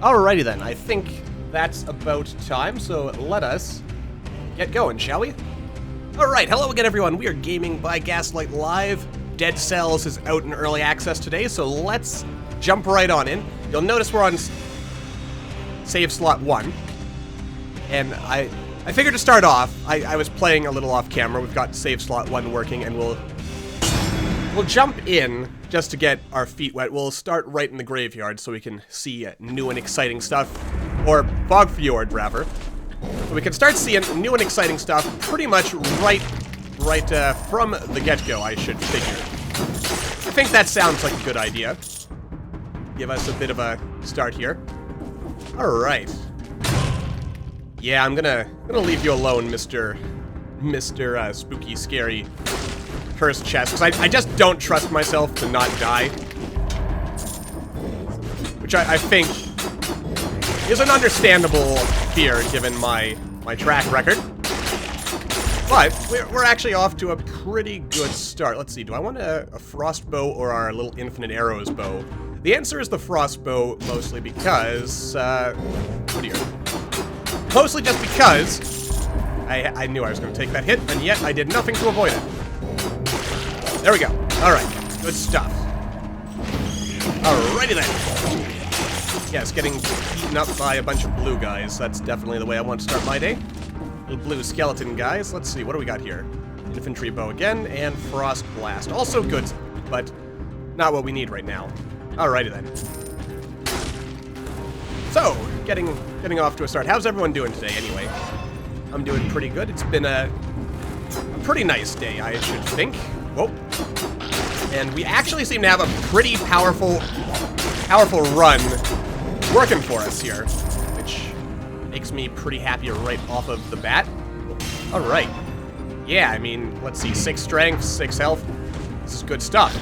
Alrighty then, I think that's about time, so let us get going, shall we? Alright, hello again everyone, we are Gaming by Gaslight Live. Dead Cells is out in early access today, so let's jump right on in. You'll notice we're on save slot 1, and I figured to start off, I was playing a little off camera. We've got save slot 1 working, and we'll jump in just to get our feet wet. We'll start right in the graveyard so we can see new and exciting stuff, or Fjord rather. So we can start seeing new and exciting stuff pretty much right from the get-go, I should figure. I think that sounds like a good idea. Give us a bit of a start here. Alright. Yeah, I'm gonna leave you alone, Mr. Spooky, Scary, Cursed Chest, because I just don't trust myself to not die. Which I think is an understandable fear, given my track record. But we're actually off to a pretty good start. Let's see, do I want a frost bow or our little infinite arrows bow? The answer is the frost bow, mostly because, oh dear. Mostly just because I knew I was going to take that hit, and yet I did nothing to avoid it. There we go. Alright, good stuff. Alrighty then. Yes, getting beaten up by a bunch of blue guys. That's definitely the way I want to start my day. Little blue skeleton guys. Let's see, what do we got here? Infantry bow again, and frost blast. Also good, but not what we need right now. Alrighty then. So, getting off to a start. How's everyone doing today, anyway? I'm doing pretty good. It's been a pretty nice day, I should think. Whoa. And we actually seem to have a pretty powerful run working for us here, which makes me pretty happy right off of the bat. Alright. Yeah, I mean, let's see, 6 strength, 6 health. This is good stuff.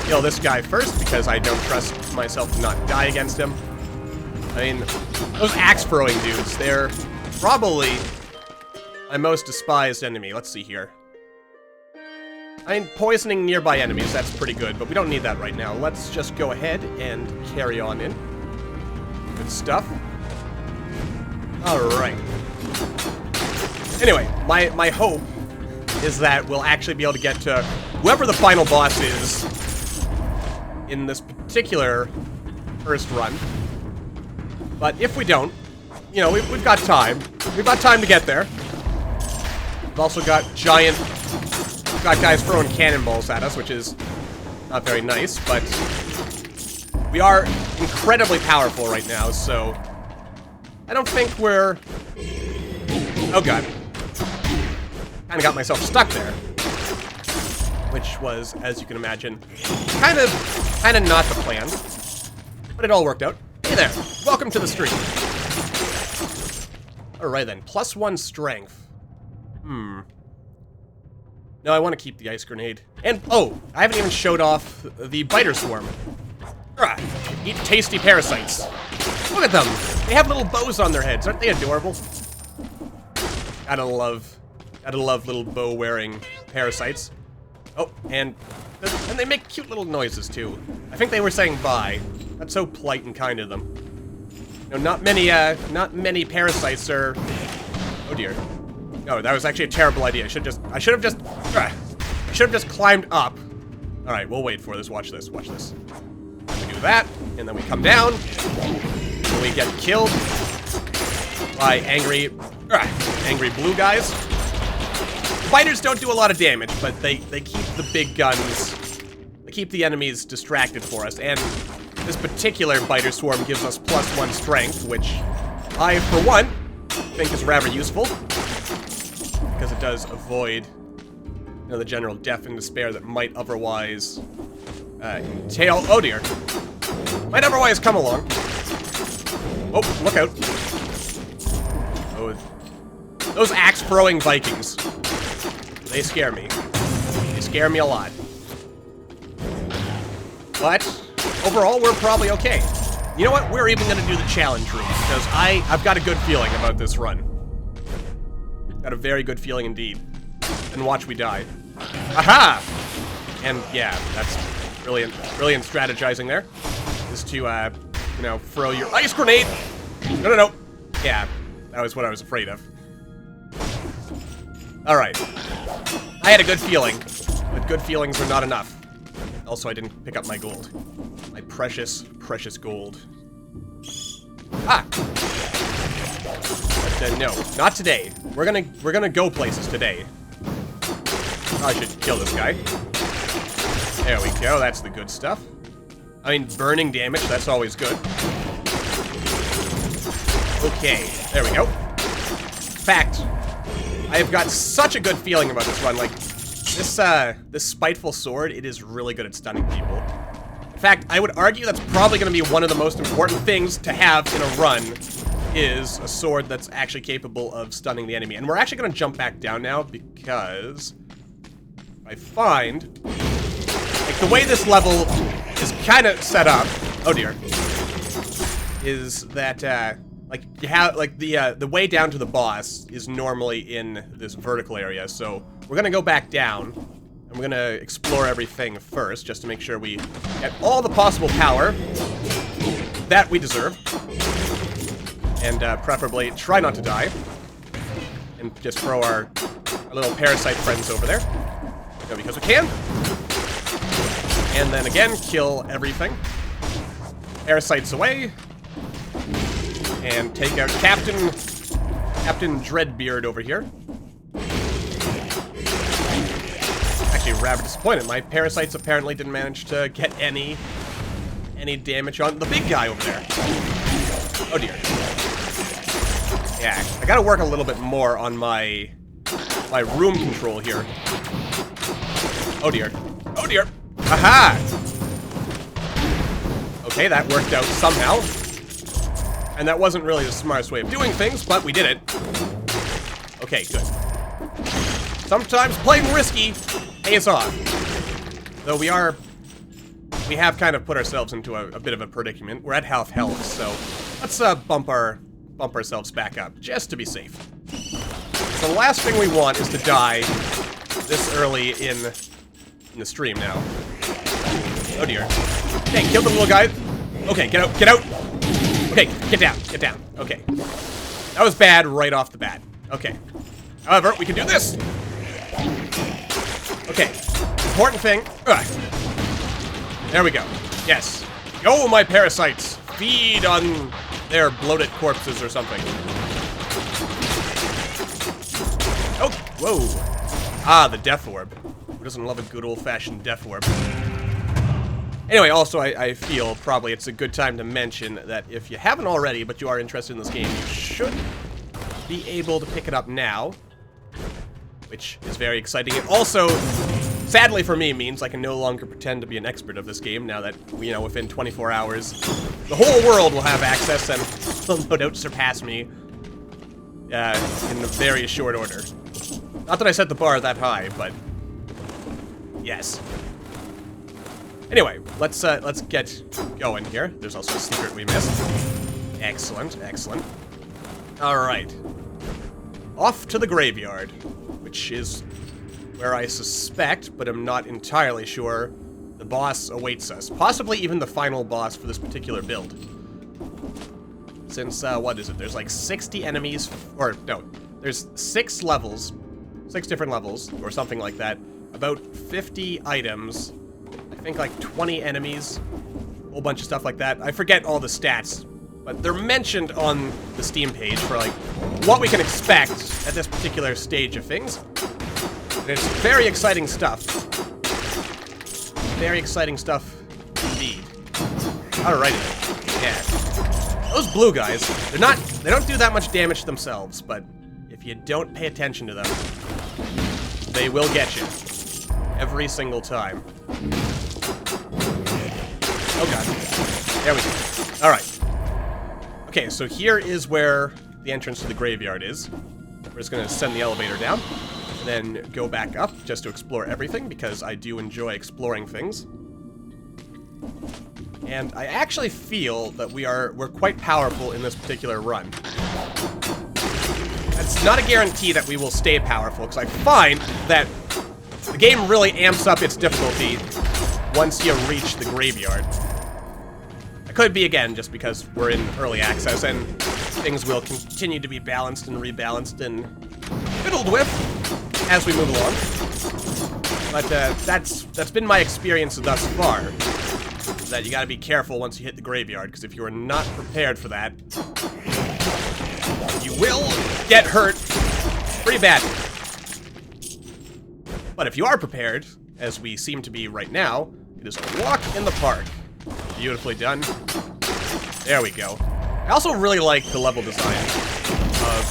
Kill this guy first, because I don't trust myself to not die against him. I mean, those axe-throwing dudes, they're probably my most despised enemy. Let's see here. I mean, poisoning nearby enemies, that's pretty good, but we don't need that right now. Let's just go ahead and carry on in. Good stuff. Alright. Anyway, my hope is that we'll actually be able to get to whoever the final boss is in this particular first run. But if we don't, you know, we've got time. We've got time to get there. We've also got guys throwing cannonballs at us, which is not very nice, but we are incredibly powerful right now, so I don't think we're... Oh god. Kinda got myself stuck there. Which was, as you can imagine, kind of not the plan. But it all worked out. Hey there, welcome to the stream. Alright then, +1 strength. No, I want to keep the ice grenade. And, oh, I haven't even showed off the biter swarm. Eat tasty parasites. Look at them! They have little bows on their heads, aren't they adorable? Gotta love little bow-wearing parasites. Oh, and they make cute little noises, too. I think they were saying bye. That's so polite and kind of them. You know, not many parasites are... Oh, dear. No, that was actually a terrible idea. I should have just climbed up. Alright, we'll wait for this. Watch this, watch this. We do that, and then we come down, and we get killed by angry blue guys. Fighters don't do a lot of damage, but they keep the big guns, they keep the enemies distracted for us, and this particular biter swarm gives us +1 strength, which I, for one, think is rather useful, because it does avoid, you know, the general death and despair that might otherwise entail. Oh dear. Might otherwise come along. Oh, look out. Oh, those axe-throwing Vikings. They scare me. They scare me a lot. But, overall, we're probably okay. You know what? We're even going to do the challenge room, because I've got a good feeling about this run. Got a very good feeling indeed. And watch we die. Aha! And yeah, that's brilliant strategizing there. Is to you know, throw your ice grenade. No, no, no. Yeah, that was what I was afraid of. Alright. I had a good feeling, but good feelings are not enough. Also, I didn't pick up my gold. My precious, precious gold. Ah! But, no, not today. We're gonna go places today. I should kill this guy. There we go, that's the good stuff. I mean, burning damage, that's always good. Okay, there we go. In fact, I have got such a good feeling about this run. Like, this spiteful sword, it is really good at stunning people. In fact, I would argue that's probably going to be one of the most important things to have in a run, is a sword that's actually capable of stunning the enemy. And we're actually going to jump back down now, because I find, like, the way this level is kind of set up, oh dear, is that, like, you have, like, the way down to the boss is normally in this vertical area, so we're gonna go back down, and we're gonna explore everything first, just to make sure we get all the possible power that we deserve, and preferably try not to die, and just throw our little parasite friends over there, you know, because we can, and then again, kill everything, parasites away, and take out Captain Dreadbeard over here. Actually, rather disappointed. My parasites apparently didn't manage to get any damage on the big guy over there. Oh dear. Yeah, I gotta work a little bit more on my room control here. Oh dear. Oh dear. Aha! Okay, that worked out somehow. And that wasn't really the smartest way of doing things, but we did it. Okay, good. Sometimes playing risky pays off. Though we have kind of put ourselves into a bit of a predicament. We're at half health, so let's bump ourselves back up, just to be safe. So the last thing we want is to die this early in the stream now. Oh dear. Okay, kill the little guy. Okay, get out, get out! Okay, get down, get down. Okay. That was bad right off the bat. Okay. However, we can do this. Okay. Important thing. Ugh. There we go. Yes. Go, my parasites. Feed on their bloated corpses or something. Oh, whoa. Ah, the death orb. Who doesn't love a good old-fashioned death orb? Anyway, also, I feel probably it's a good time to mention that if you haven't already, but you are interested in this game, you should be able to pick it up now, which is very exciting. It also, sadly for me, means I can no longer pretend to be an expert of this game now that, you know, within 24 hours, the whole world will have access and will no doubt surpass me in a very short order. Not that I set the bar that high, but yes. Anyway, let's get going here. There's also a secret we missed. Excellent, excellent. Alright. Off to the graveyard, which is where I suspect, but I'm not entirely sure, the boss awaits us. Possibly even the final boss for this particular build. Since, what is it? There's like 60 enemies, or no, there's 6 levels, 6 different levels, or something like that. About 50 items. I think like 20 enemies, a whole bunch of stuff like that. I forget all the stats, but they're mentioned on the Steam page for like what we can expect at this particular stage of things. And it's very exciting stuff. Very exciting stuff indeed. Alrighty. Yeah. Those blue guys, they don't do that much damage themselves, but if you don't pay attention to them, they will get you. Every single time. Oh god. There we go. Alright. Okay, so here is where the entrance to the graveyard is. We're just gonna send the elevator down, then go back up just to explore everything, because I do enjoy exploring things. And I actually feel that we're quite powerful in this particular run. That's not a guarantee that we will stay powerful, because I find that the game really amps up its difficulty once you reach the graveyard. I could be, again, just because we're in early access and things will continue to be balanced and rebalanced and fiddled with as we move along. But that's been my experience thus far. That you gotta be careful once you hit the graveyard, because if you are not prepared for that, you will get hurt pretty badly. But if you are prepared, as we seem to be right now, it is a walk in the park. Beautifully done. There we go. I also really like the level design of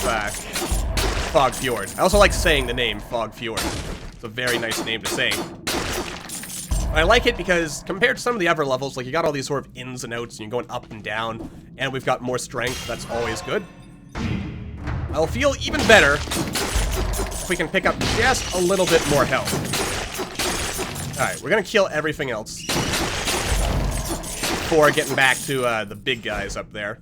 Fog Fjord. I also like saying the name Fog Fjord. It's a very nice name to say. I like it because compared to some of the other levels, like you got all these sort of ins and outs and you're going up and down, and we've got more strength. That's always good. I'll feel even better if we can pick up just a little bit more health. Alright, we're gonna kill everything else before getting back to the big guys up there.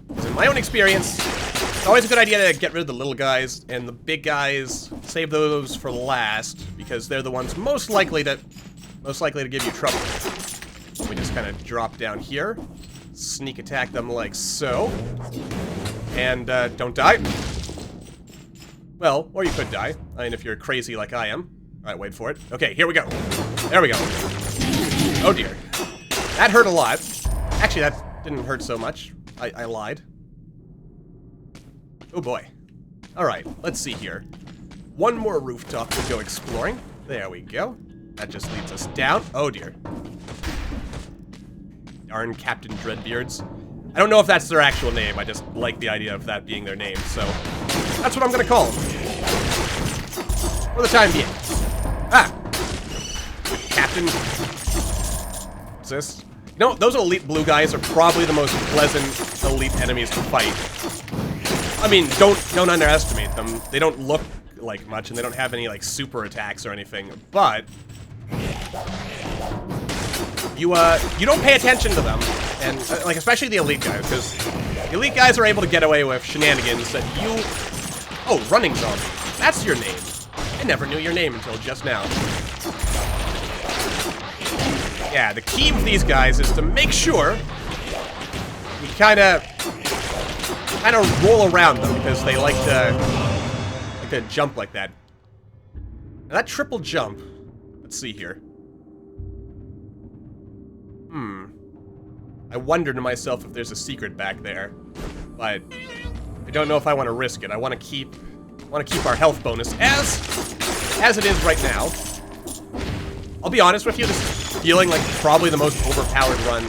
Because in my own experience, it's always a good idea to get rid of the little guys, and the big guys, save those for last, because they're the ones most likely to give you trouble. We just kind of drop down here, sneak attack them like so, and don't die. Well, or you could die. I mean, if you're crazy like I am. Alright, wait for it. Okay, here we go. There we go. Oh dear. That hurt a lot. Actually, that didn't hurt so much. I lied. Oh boy. Alright, let's see here. One more rooftop to go exploring. There we go. That just leads us down. Oh dear. Darn Captain Dreadbeards. I don't know if that's their actual name. I just like the idea of that being their name, so that's what I'm gonna call them. For the time being. Ah! Captain. What's this? You know, those elite blue guys are probably the most pleasant elite enemies to fight. I mean, don't underestimate them. They don't look like much, and they don't have any, like, super attacks or anything, but you don't pay attention to them, and, like, especially the elite guys, because the elite guys are able to get away with shenanigans that you... Oh, Running Zombie. That's your name. I never knew your name until just now. Yeah, the key with these guys is to make sure you kind of roll around them, because they like to jump like that. Now that triple jump, let's see here. I wonder to myself if there's a secret back there, but I don't know if I want to risk it. I want to keep our health bonus as it is right now. I'll be honest with you, this is feeling like probably the most overpowered run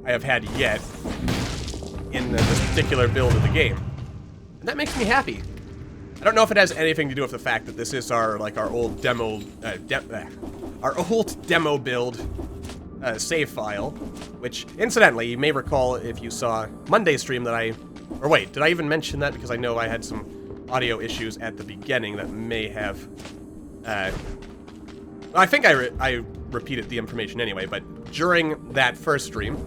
I have had yet in this particular build of the game. And that makes me happy. I don't know if it has anything to do with the fact that this is our old demo, our old demo build save file, which, incidentally, you may recall if you saw Monday's stream that or wait, did I even mention that? Because I know I had some audio issues at the beginning that may have, I think I repeated the information anyway, but during that first stream,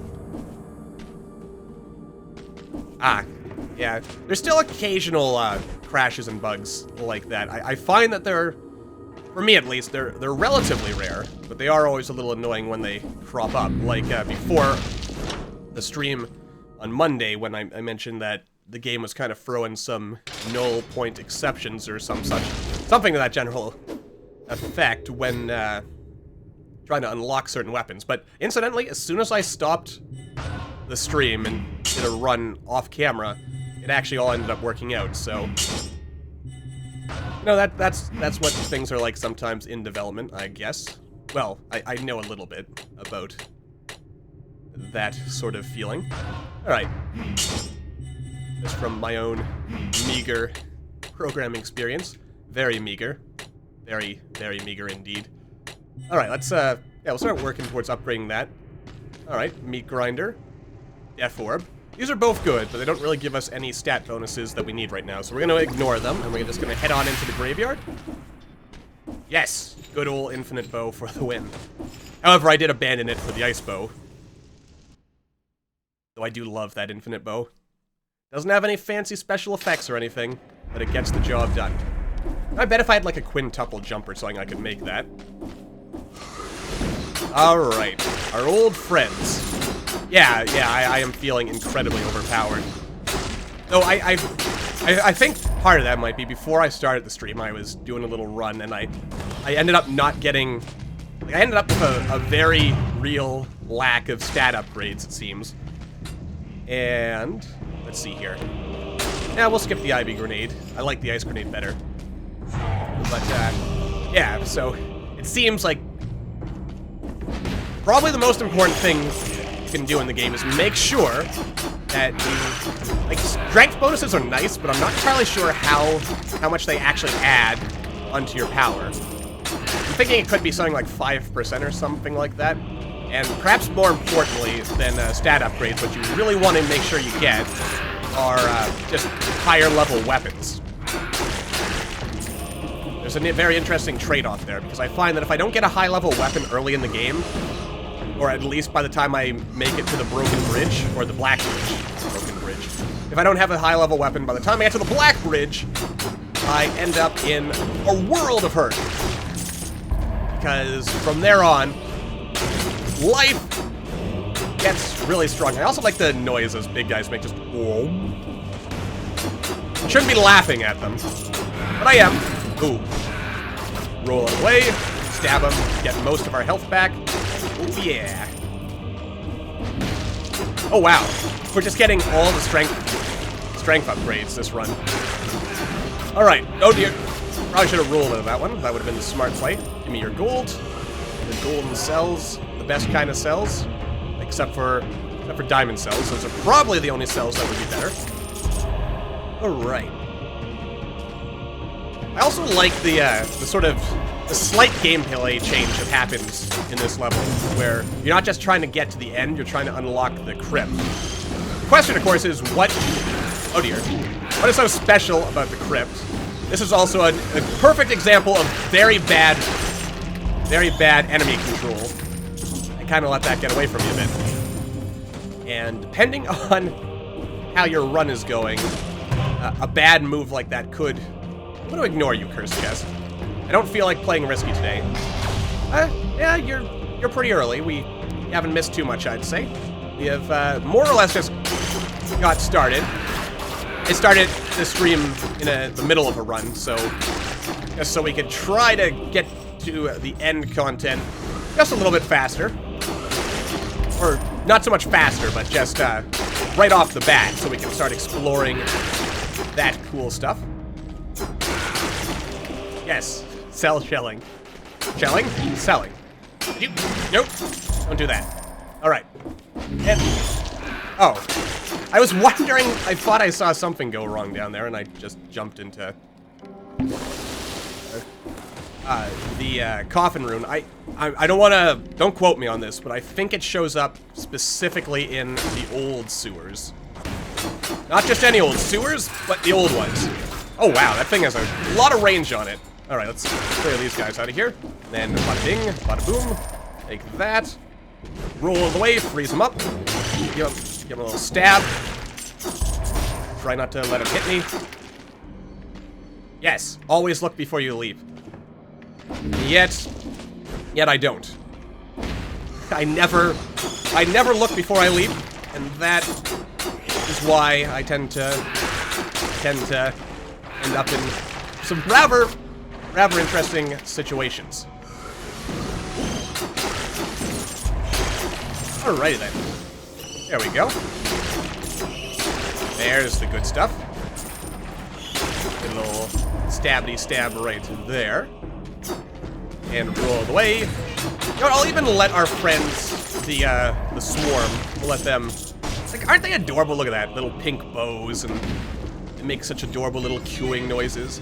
yeah, there's still occasional crashes and bugs like that. I find that for me at least, they're relatively rare, but they are always a little annoying when they crop up. Like before the stream on Monday, when I mentioned that the game was kind of throwing some null point exceptions or something to that general effect when trying to unlock certain weapons. But incidentally, as soon as I stopped the stream and did a run off camera, it actually all ended up working out, so... No, that's what things are like sometimes in development, I guess. Well, I know a little bit about that sort of feeling. Alright. Just from my own meager programming experience. Very meager. Very, very meager indeed. Alright, let's, yeah, we'll start working towards upgrading that. Alright, Meat Grinder. Death Orb. These are both good, but they don't really give us any stat bonuses that we need right now, so we're going to ignore them, and we're just going to head on into the graveyard. Yes! Good old infinite bow for the win. However, I did abandon it for the ice bow. Though I do love that infinite bow. Doesn't have any fancy special effects or anything, but it gets the job done. I bet if I had like a quintuple jump or something, I could make that. Alright, our old friends. Yeah, I am feeling incredibly overpowered. Though I think part of that might be before I started the stream, I was doing a little run, and I ended up not getting... Like, I ended up with a very real lack of stat upgrades, it seems. And... let's see here. Yeah, we'll skip the IB grenade. I like the ice grenade better. But, yeah, so it seems like probably the most important thing you can do in the game is make sure that you, like, strength bonuses are nice, but I'm not entirely sure how much they actually add onto your power. I'm thinking it could be something like 5% or something like that. And perhaps more importantly than stat upgrades, what you really want to make sure you get are just higher level weapons. There's a very interesting trade-off there, because I find that if I don't get a high-level weapon early in the game, or at least by the time I make it to the Broken Bridge, or the Black Bridge, Broken Bridge, if I don't have a high-level weapon by the time I get to the Black Bridge, I end up in a world of hurt. Because from there on, life gets really strong. I also like the noise those big guys make, just whoa. Shouldn't be laughing at them, but I am. Ooh. Roll it away, stab him, get most of our health back. Oh yeah. Oh wow. We're just getting all the strength upgrades this run. Alright. Oh dear. Probably should have rolled out of that one. That would have been the smart play. Give me your gold. The golden cells. The best kind of cells. Except for diamond cells. Those are probably the only cells that would be better. Alright. I also like the slight gameplay change that happens in this level, where you're not just trying to get to the end, you're trying to unlock the Crypt. The question, of course, is what... oh dear. What is so special about the Crypt? This is also a perfect example of very bad enemy control. I kind of let that get away from you a bit. And depending on how your run is going, a bad move like that could... I'm going to ignore you, Cursed Chest. I don't feel like playing risky today. Yeah, you're pretty early. We haven't missed too much, I'd say. We have more or less just got started. I started the stream in the middle of a run, so just so we could try to get to the end content just a little bit faster. Or not so much faster, but just right off the bat, so we can start exploring that cool stuff. Yes, sell shelling. Shelling? Selling. Nope. Don't do that. Alright. And... oh. I was wondering, I thought I saw something go wrong down there, and I just jumped into... the coffin rune. I don't want to... don't quote me on this, but I think it shows up specifically in the old sewers. Not just any old sewers, but the old ones. Oh wow, that thing has a lot of range on it. Alright, let's clear these guys out of here. Then bada bing, bada boom. Take that. Roll it away, freeze him up. Give him a little stab. Try not to let him hit me. Yes, always look before you leap. Yet I don't. I never look before I leap, and that is why I tend to end up in some rather interesting situations. Alrighty then. There we go. There's the good stuff. Get a little stabby stab right there. And roll it away. You know, I'll even let our friends, the swarm, we'll let them... like, aren't they adorable? Look at that. Little pink bows, and they make such adorable little cooing noises.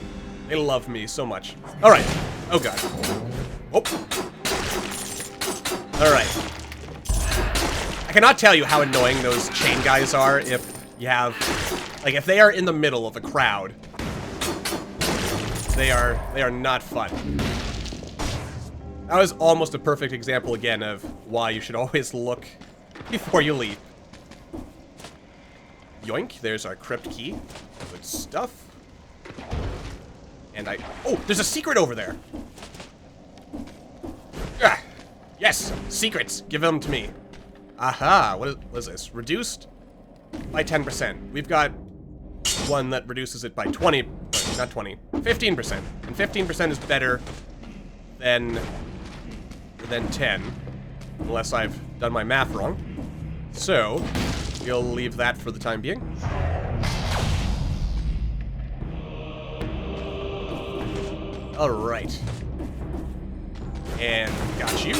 They love me so much. Alright. Oh god. Oh. Alright. I cannot tell you how annoying those chain guys are if you have... like, if they are in the middle of a crowd. They are not fun. That was almost a perfect example again of why you should always look before you leap. Yoink, there's our crypt key. Good stuff. And oh, there's a secret over there. Ah, yes, secrets. Give them to me. Aha, what is this? Reduced by 10%. We've got one that reduces it by 20, not 20, 15%. And 15% is better than 10, unless I've done my math wrong. So, we'll leave that for the time being. Alright. And got you.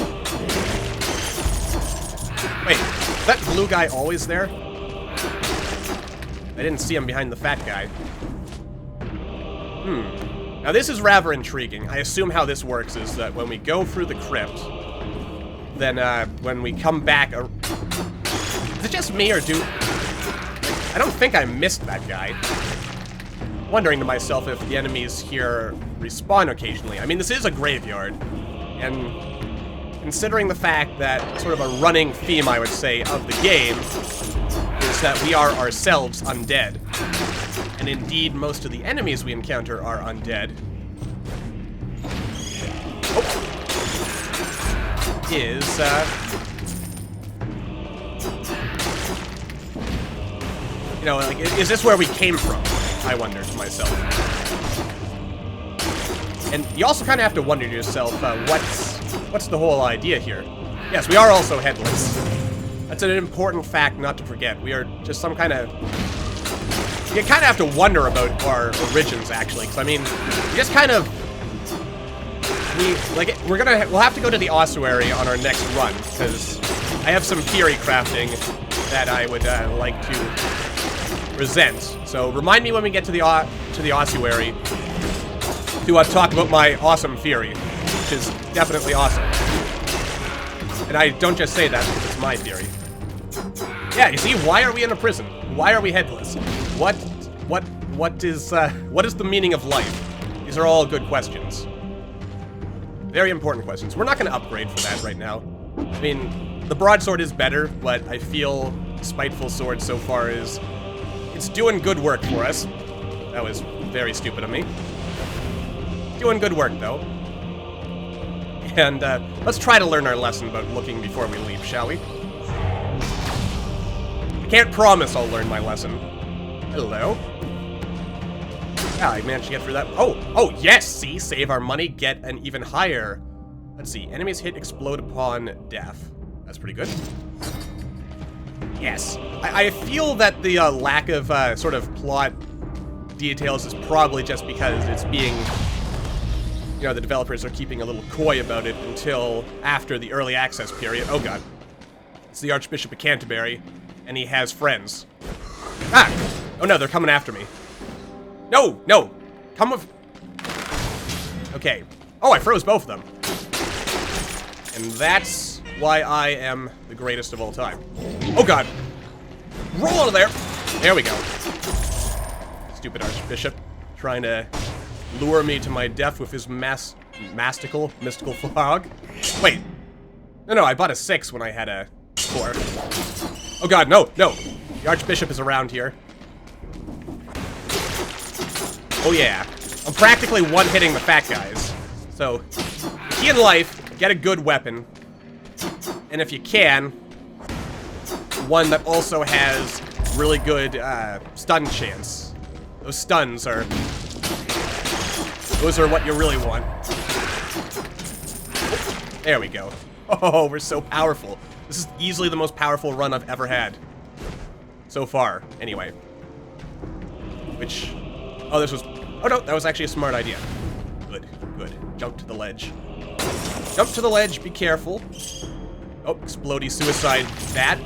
Wait, is that blue guy always there? I didn't see him behind the fat guy. Now this is rather intriguing. I assume how this works is that when we go through the crypt, then when we come back... Is it just me, or do... I don't think I missed that guy. Wondering to myself if the enemies here respawn occasionally. I mean, this is a graveyard, and considering the fact that sort of a running theme, I would say, of the game is that we are ourselves undead. And indeed, most of the enemies we encounter are undead. Oh. You know, like, is this where we came from? I wonder to myself. And you also kind of have to wonder to yourself, what's the whole idea here? Yes, we are also headless. That's an important fact not to forget. We are just some kind of... You kind of have to wonder about our origins, actually, because, I mean, we just kind of... We'll have to go to the Ossuary on our next run, because I have some theory crafting that I would like to present. So remind me when we get to the Ossuary to talk about my awesome theory, which is definitely awesome. And I don't just say that because it's my theory. Yeah, you see, why are we in a prison? Why are we headless? What is the meaning of life? These are all good questions. Very important questions. We're not going to upgrade for that right now. I mean, the broadsword is better, but I feel Spiteful Sword so far is... It's doing good work for us. That was very stupid of me. Doing good work, though. And, let's try to learn our lesson about looking before we leave, shall we? I can't promise I'll learn my lesson. Hello? Yeah, I managed to get through that. Oh, yes! See? Save our money, get an even higher... Let's see. Enemies hit explode upon death. That's pretty good. Yes. I feel that the lack of sort of plot details is probably just because it's being... You know, the developers are keeping a little coy about it until after the early access period. Oh god. It's the Archbishop of Canterbury, and he has friends. Ah! Oh no, they're coming after me. No! No! Come with... Okay. Oh, I froze both of them. And that's why I am the greatest of all time. Oh god! Roll out of there! There we go. Stupid Archbishop. Trying to lure me to my death with his mystical fog. Wait. No, I bought a 6 when I had a 4. Oh god, no! The Archbishop is around here. Oh yeah. I'm practically one-hitting the fat guys. So, key in life, get a good weapon. And if you can, one that also has really good stun chance. Those stuns are... Those are what you really want. Oh, there we go. Oh, we're so powerful. This is easily the most powerful run I've ever had. So far, anyway. Which... Oh, this was... Oh, no, that was actually a smart idea. Good. Jump to the ledge. Jump to the ledge, be careful. Oh, explodey suicide bat.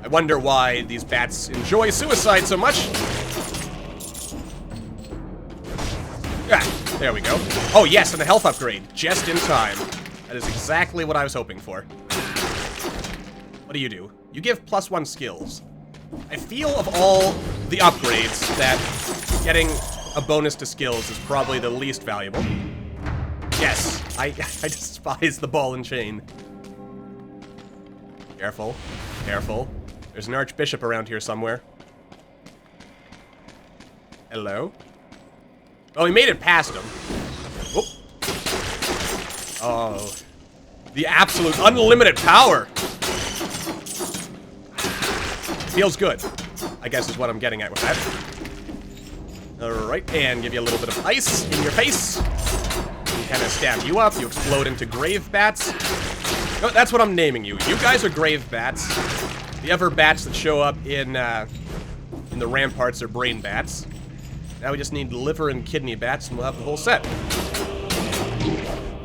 I wonder why these bats enjoy suicide so much. Ah, there we go. Oh, yes, and a health upgrade. Just in time. That is exactly what I was hoping for. What do? You give +1 skills. I feel of all the upgrades that getting a bonus to skills is probably the least valuable. Yes, I despise the ball and chain. Careful. There's an Archbishop around here somewhere. Hello? Oh, he made it past him. Whoop. Oh. The absolute unlimited power. Feels good, I guess is what I'm getting at with that. Alright, and give you a little bit of ice in your face. And kind of stab you up, you explode into grave bats. Oh, that's what I'm naming you. You guys are grave bats. The other bats that show up in the ramparts are brain bats. Now we just need liver and kidney bats and we'll have the whole set.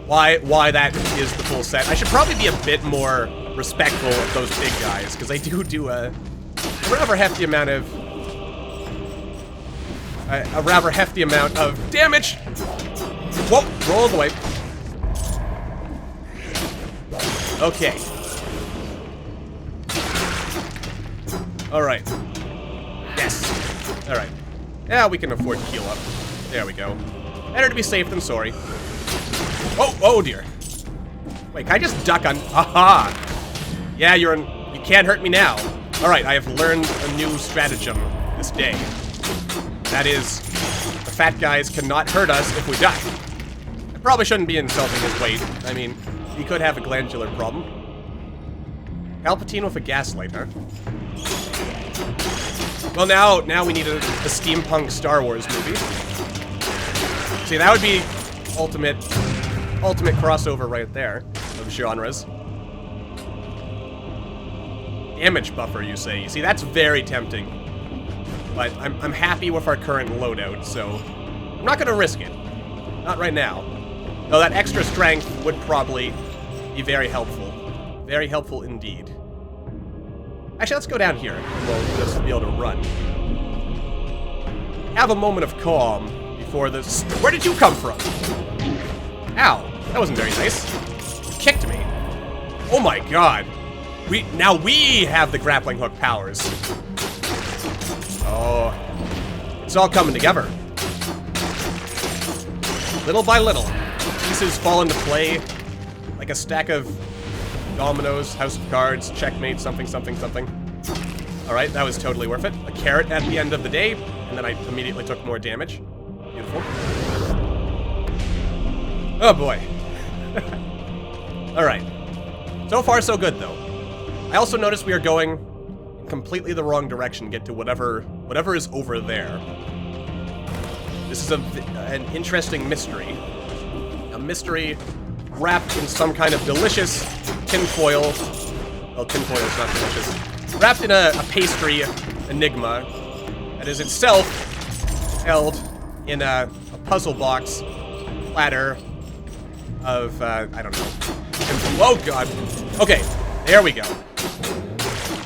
Why that is the full set. I should probably be a bit more respectful of those big guys, because they do a rather hefty amount of damage. Whoa, roll away. Okay. Alright. Yes. Alright. Yeah, we can afford to heal up. There we go. Better to be safe than sorry. Oh dear. Wait, can I just duck on? Aha! Yeah, you can't hurt me now. Alright, I have learned a new stratagem this day. That is, the fat guys cannot hurt us if we die. I probably shouldn't be insulting his weight. I mean, he could have a glandular problem. Palpatine with a gaslight, huh? Well, now we need a steampunk Star Wars movie. See, that would be ultimate crossover right there of genres. Damage buffer, you say? You see, that's very tempting. But I'm happy with our current loadout, so I'm not gonna risk it. Not right now. Though that extra strength would probably be very helpful. Very helpful indeed. Actually, let's go down here, and we'll just be able to run. Have a moment of calm before this. Where did you come from? Ow, that wasn't very nice. You kicked me. Oh my god. Now we have the grappling hook powers. Oh, it's all coming together. Little by little, pieces fall into play like a stack of dominoes, house of cards, checkmate, something, something, something. Alright, that was totally worth it. A carrot at the end of the day, and then I immediately took more damage. Beautiful. Oh boy. Alright. So far, so good, though. I also noticed we are going in completely the wrong direction to get to whatever is over there. This is an interesting mystery. A mystery wrapped in some kind of delicious tinfoil. Well, tinfoil is not delicious. Wrapped in a pastry enigma that is itself held in a puzzle box platter of, I don't know. Oh, God. Okay, there we go.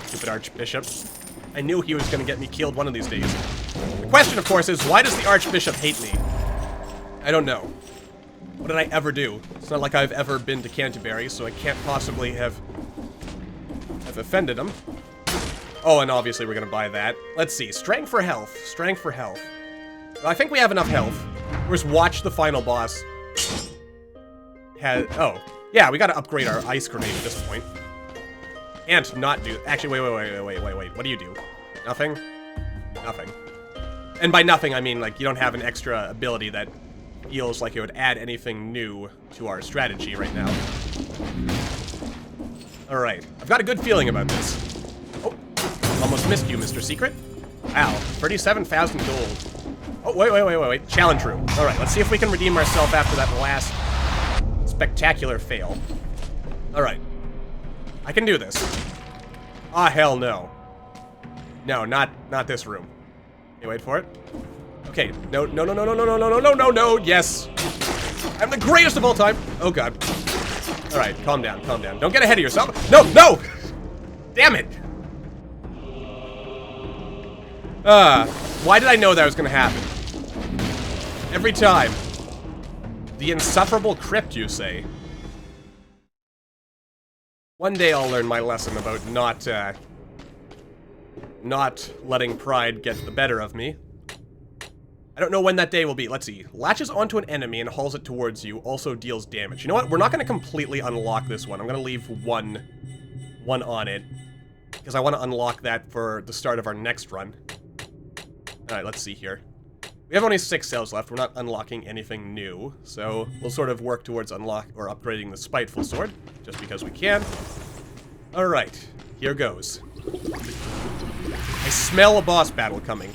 Stupid Archbishop. I knew he was going to get me killed one of these days. The question, of course, is why does the Archbishop hate me? I don't know. What did I ever do? It's not like I've ever been to Canterbury, so I can't possibly have offended him. Oh, and obviously we're going to buy that. Let's see. Strength for health. Strength for health. Well, I think we have enough health. We'll just watch the final boss. Oh. Yeah, we got to upgrade our ice grenade at this point. And not do... Actually, wait. What do you do? Nothing? Nothing. And by nothing, I mean, like, you don't have an extra ability that feels like it would add anything new to our strategy right now. Alright. I've got a good feeling about this. Oh. Almost missed you, Mr. Secret. Wow. 37,000 gold. Oh, wait. Challenge room. Alright, let's see if we can redeem ourselves after that last spectacular fail. Alright. I can do this. Ah, hell no. No, not this room. Okay, wait for it. Okay, no, yes! I'm the greatest of all time! Oh, God. Alright, calm down. Don't get ahead of yourself. No! Damn it! Why did I know that was gonna happen? Every time. The insufferable Crypt, you say? One day I'll learn my lesson about not letting pride get the better of me. I don't know when that day will be. Let's see. Latches onto an enemy and hauls it towards you, also deals damage. You know what? We're not going to completely unlock this one. I'm going to leave one on it, because I want to unlock that for the start of our next run. Alright, let's see here. We have only 6 sales left. We're not unlocking anything new, so we'll sort of work towards upgrading the Spiteful Sword, just because we can. Alright, here goes. I smell a boss battle coming.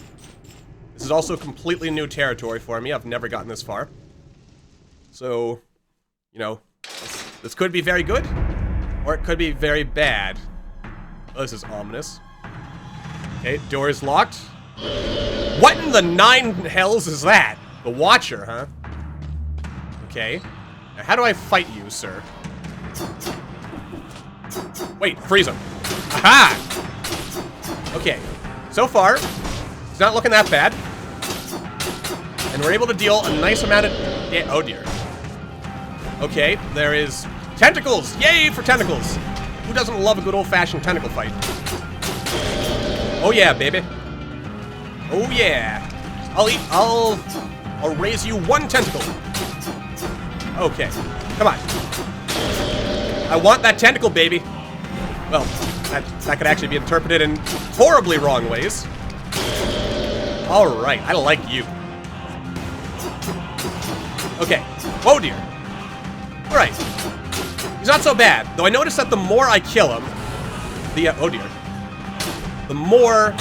This is also completely new territory for me. I've never gotten this far. So, you know, this could be very good, or it could be very bad. Oh, this is ominous. Okay, door is locked. What in the 9 hells is that? The Watcher, huh? Okay. Now, how do I fight you, sir? Wait, freeze him. Aha! Okay. So far, it's not looking that bad. And we're able to deal a nice amount of... oh, dear. Okay, there is... tentacles! Yay for tentacles! Who doesn't love a good old-fashioned tentacle fight? Oh, yeah, baby. Oh yeah. I'll raise you 1 tentacle. Okay. Come on. I want that tentacle, baby. Well, that could actually be interpreted in horribly wrong ways. Alright, I like you. Okay. Oh dear. Alright. He's not so bad. Though I noticed that the more I kill him, oh dear. The more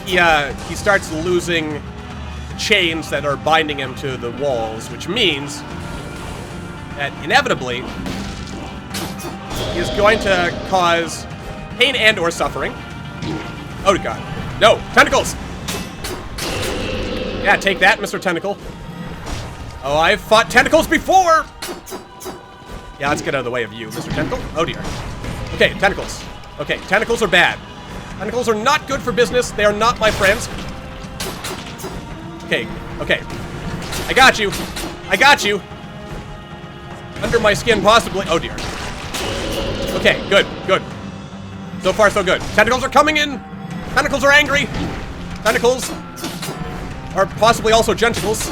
he starts losing the chains that are binding him to the walls, which means that inevitably he is going to cause pain and or suffering. Oh god. No! Tentacles! Yeah, take that, Mr. Tentacle. Oh, I've fought tentacles before! Yeah, let's get out of the way of you, Mr. Tentacle. Oh dear. Okay, tentacles. Okay, tentacles are bad. Tentacles are not good for business. They are not my friends. Okay, okay. I got you. I got you. Under my skin, possibly. Oh, dear. Okay, good, good. So far, so good. Tentacles are coming in. Tentacles are angry. Tentacles are possibly also genitals.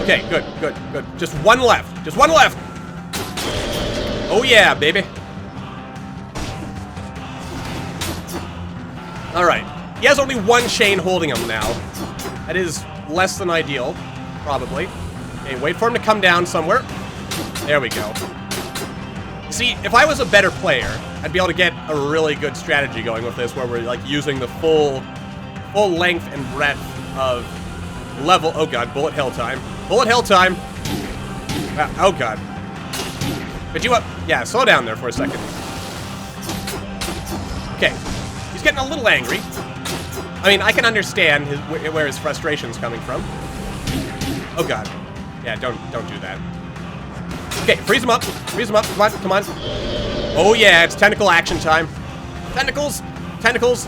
Okay, good, good, good. Just 1 left. Just 1 left. Oh, yeah, baby. Alright. He has only 1 chain holding him now. That is less than ideal, probably. Okay, wait for him to come down somewhere. There we go. See, if I was a better player, I'd be able to get a really good strategy going with this, where we're, like, using the full length and breadth of level... Oh, God. Bullet hell time. Bullet hell time. Oh, God. But you up... Yeah, slow down there for a second. Okay. He's getting a little angry. I mean, I can understand where his frustration's coming from. Oh god. Yeah, don't do that. Okay, freeze him up. Freeze him up. Come on, come on. Oh yeah, it's tentacle action time. Tentacles. Tentacles.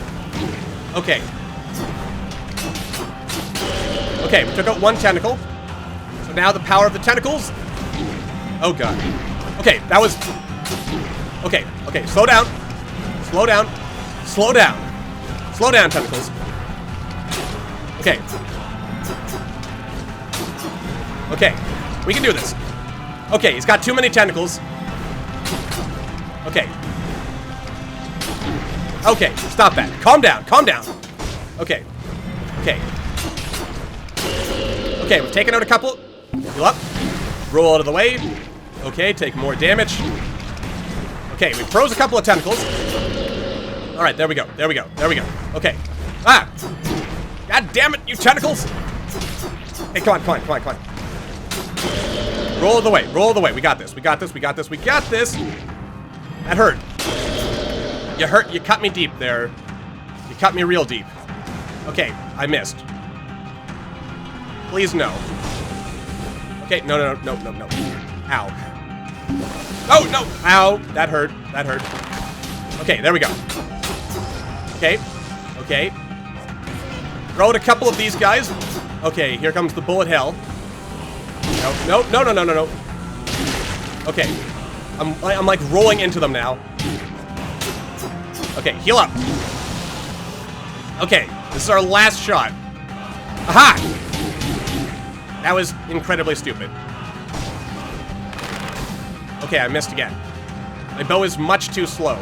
Okay. Okay, we took out 1 tentacle. So now the power of the tentacles. Oh god. Okay, that was... Okay, okay, slow down. Slow down. Slow down. Slow down, tentacles. Okay. Okay. We can do this. Okay, he's got too many tentacles. Okay. Okay, stop that. Calm down. Calm down. Okay. Okay. Okay, we've taken out a couple. Heal up. Roll out of the way. Okay, take more damage. Okay, we froze a couple of tentacles. Alright, there we go. There we go. There we go. Okay. Ah! God damn it, you tentacles! Hey, come on, come on, come on, come on. Roll the way, roll the way. We got this, we got this, we got this, we got this! That hurt. You hurt, you cut me deep there. You cut me real deep. Okay, I missed. Please, no. Okay, no, no, no, no, no, no. Ow. Oh, no! Ow! That hurt, that hurt. Okay, there we go. Okay. Okay. Throw out a couple of these guys. Okay, here comes the bullet hell. No, no, no, no, no, no, no. Okay. I'm like rolling into them now. Okay, heal up. Okay, this is our last shot. Aha! That was incredibly stupid. Okay, I missed again. My bow is much too slow.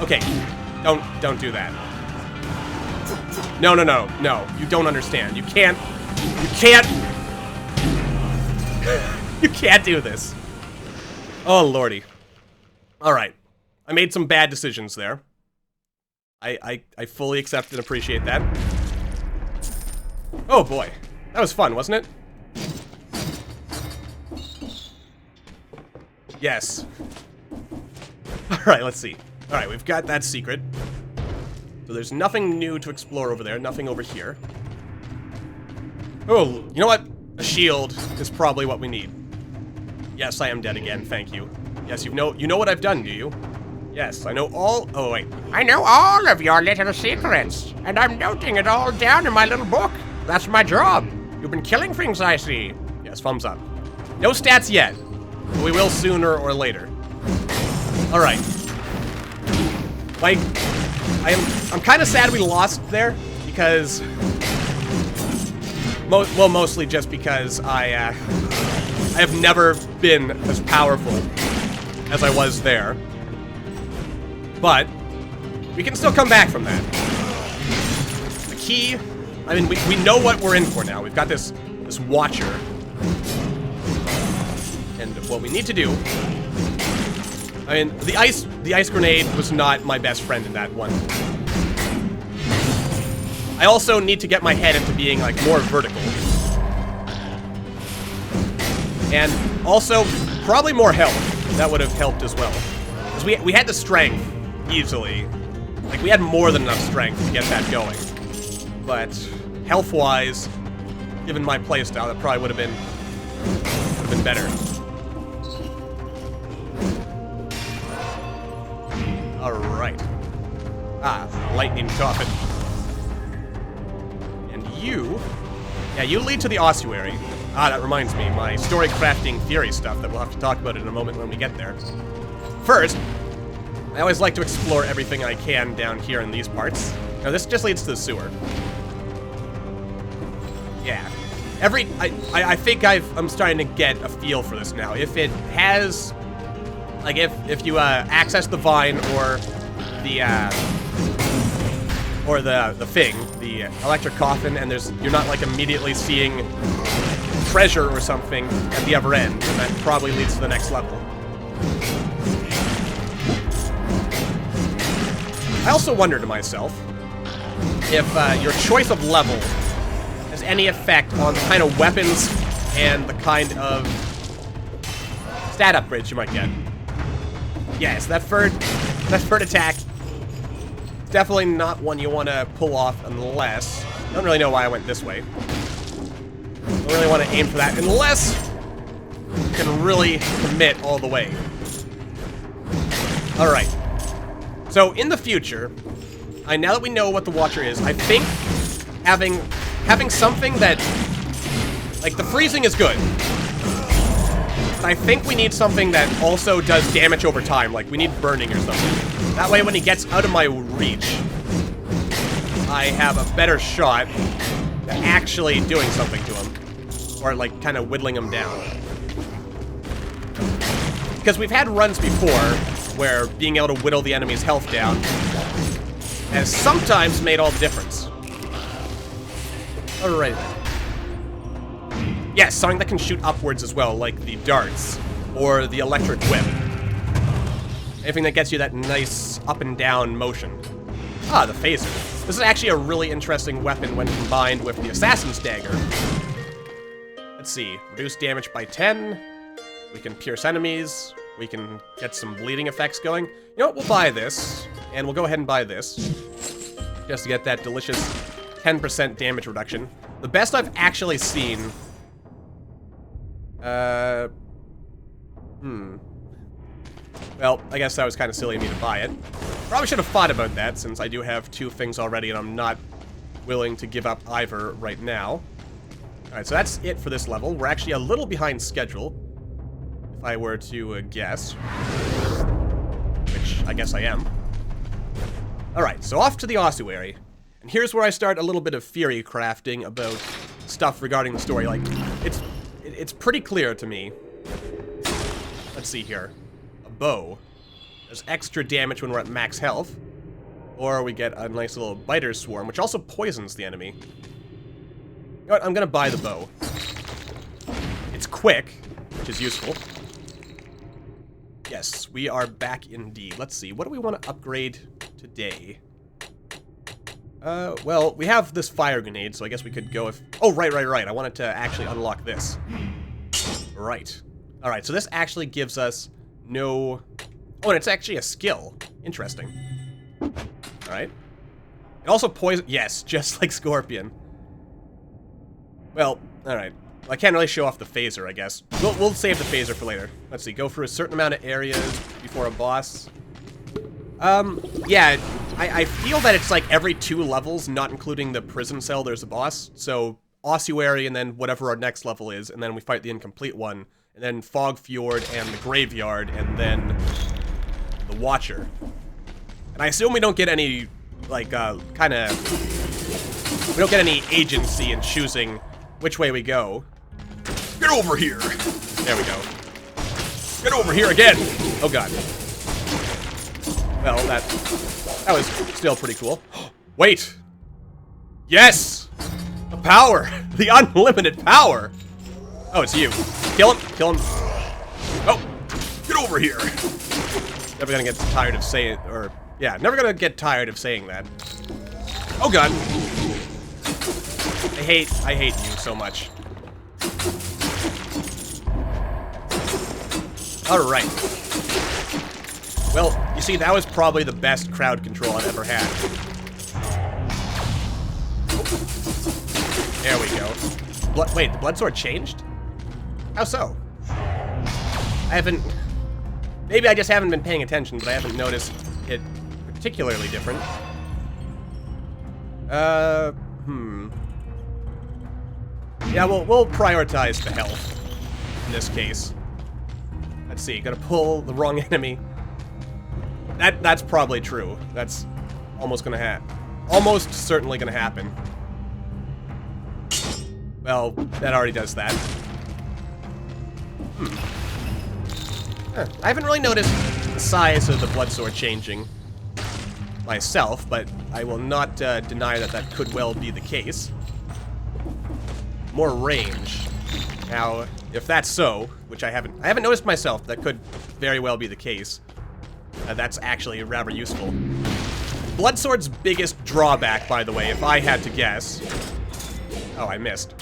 Okay. Don't do that. No, no, no, no. You don't understand. You can't you can't do this. Oh, lordy. Alright. I made some bad decisions there. I fully accept and appreciate that. Oh boy. That was fun, wasn't it? Yes. Alright, let's see. Alright, we've got that secret. So there's nothing new to explore over there, nothing over here. Oh, you know what? A shield is probably what we need. Yes, I am dead again, thank you. Yes, you know what I've done, do you? Yes, I know all... Oh, wait. I know all of your little secrets, and I'm noting it all down in my little book. That's my job. You've been killing things, I see. Yes, thumbs up. No stats yet, but we will sooner or later. Alright. Like, I'm kind of sad we lost there, because... Well, mostly just because I have never been as powerful as I was there. But we can still come back from that. The key, I mean, we know what we're in for now. We've got this watcher. And what we need to do, I mean, the ice grenade was not my best friend in that one. I also need to get my head into being, like, more vertical. And also, probably more health. That would have helped as well. Because we had the strength, easily. Like, we had more than enough strength to get that going. But, health-wise, given my playstyle, that probably would have been better. Alright. Ah, lightning coffin. And you... Yeah, you lead to the ossuary. Ah, that reminds me, my story crafting theory stuff that we'll have to talk about in a moment when we get there. First, I always like to explore everything I can down here in these parts. Now, this just leads to the sewer. Yeah. I think I'm starting to get a feel for this now. If it has... Like, if you, access the vine or the thing, the electric coffin, and you're not, like, immediately seeing treasure or something at the other end, and that probably leads to the next level. I also wonder to myself if your choice of level has any effect on the kind of weapons and the kind of stat upgrades you might get. Yes, that third attack, definitely not one you want to pull off unless... I don't really know why I went this way. Don't really want to aim for that unless you can really commit all the way. Alright. So, in the future, now that we know what the Watcher is, I think having something that... Like, the freezing is good. But I think we need something that also does damage over time. Like, we need burning or something. That way, when he gets out of my reach, I have a better shot at actually doing something to him. Or, like, kind of whittling him down. Because we've had runs before where being able to whittle the enemy's health down has sometimes made all the difference. Alright then. Yes, something that can shoot upwards as well, like the darts, or the electric whip. Anything that gets you that nice up and down motion. Ah, the phaser. This is actually a really interesting weapon when combined with the assassin's dagger. Let's see, reduce damage by 10. We can pierce enemies. We can get some bleeding effects going. You know what, we'll buy this, and we'll go ahead and buy this. Just to get that delicious 10% damage reduction. The best I've actually seen... Well, I guess that was kind of silly of me to buy it. Probably should have thought about that, since I do have two things already, and I'm not willing to give up either right now. Alright, so that's it for this level. We're actually a little behind schedule, if I were to guess. Which, I guess I am. Alright, so off to the ossuary. And here's where I start a little bit of theory crafting about stuff regarding the story. Like, it's pretty clear to me. Let's see here. A bow. There's extra damage when we're at max health. Or we get a nice little biter swarm, which also poisons the enemy. You know what? I'm gonna buy the bow. It's quick, which is useful. Yes, we are back indeed. Let's see, what do we want to upgrade today? Well, we have this fire grenade, so I guess we could go if... Oh, right. I wanted to actually unlock this. Right. Alright, so this actually gives us no... Oh, and it's actually a skill. Interesting. Alright. It also poison... Yes, just like Scorpion. Well, alright. I can't really show off the phaser, I guess. We'll save the phaser for later. Let's see, go through a certain amount of areas before a boss. Yeah, I feel that it's like every 2 levels, not including the prison cell, there's a boss. So, Ossuary, and then whatever our next level is, and then we fight the incomplete one, and then Fjord and the Graveyard, and then the Watcher. And I assume we don't get any, like, we don't get any agency in choosing which way we go. Get over here! There we go. Get over here again! Oh god. Well, that was still pretty cool. Wait! Yes! The power! The unlimited power! Oh, it's you. Kill him! Kill him! Oh! Get over here! Never gonna get tired of saying... Or, yeah, never gonna get tired of saying that. Oh god! I hate you so much. Alright. Well, you see, that was probably the best crowd control I've ever had. There we go. Wait, the blood sword changed? How so? I haven't... Maybe I just haven't been paying attention, but I haven't noticed it particularly different. Yeah, we'll prioritize the health in this case. Let's see, gotta pull the wrong enemy. That's probably true. That's almost gonna happen. Almost certainly gonna happen. Well, that already does that. I haven't really noticed the size of the blood sword changing myself, but I will not deny that that could well be the case. More range. Now, if that's so, which I haven't noticed myself, that could very well be the case. That's actually rather useful. Bloodsword's biggest drawback, by the way, if I had to guess... Oh, I missed.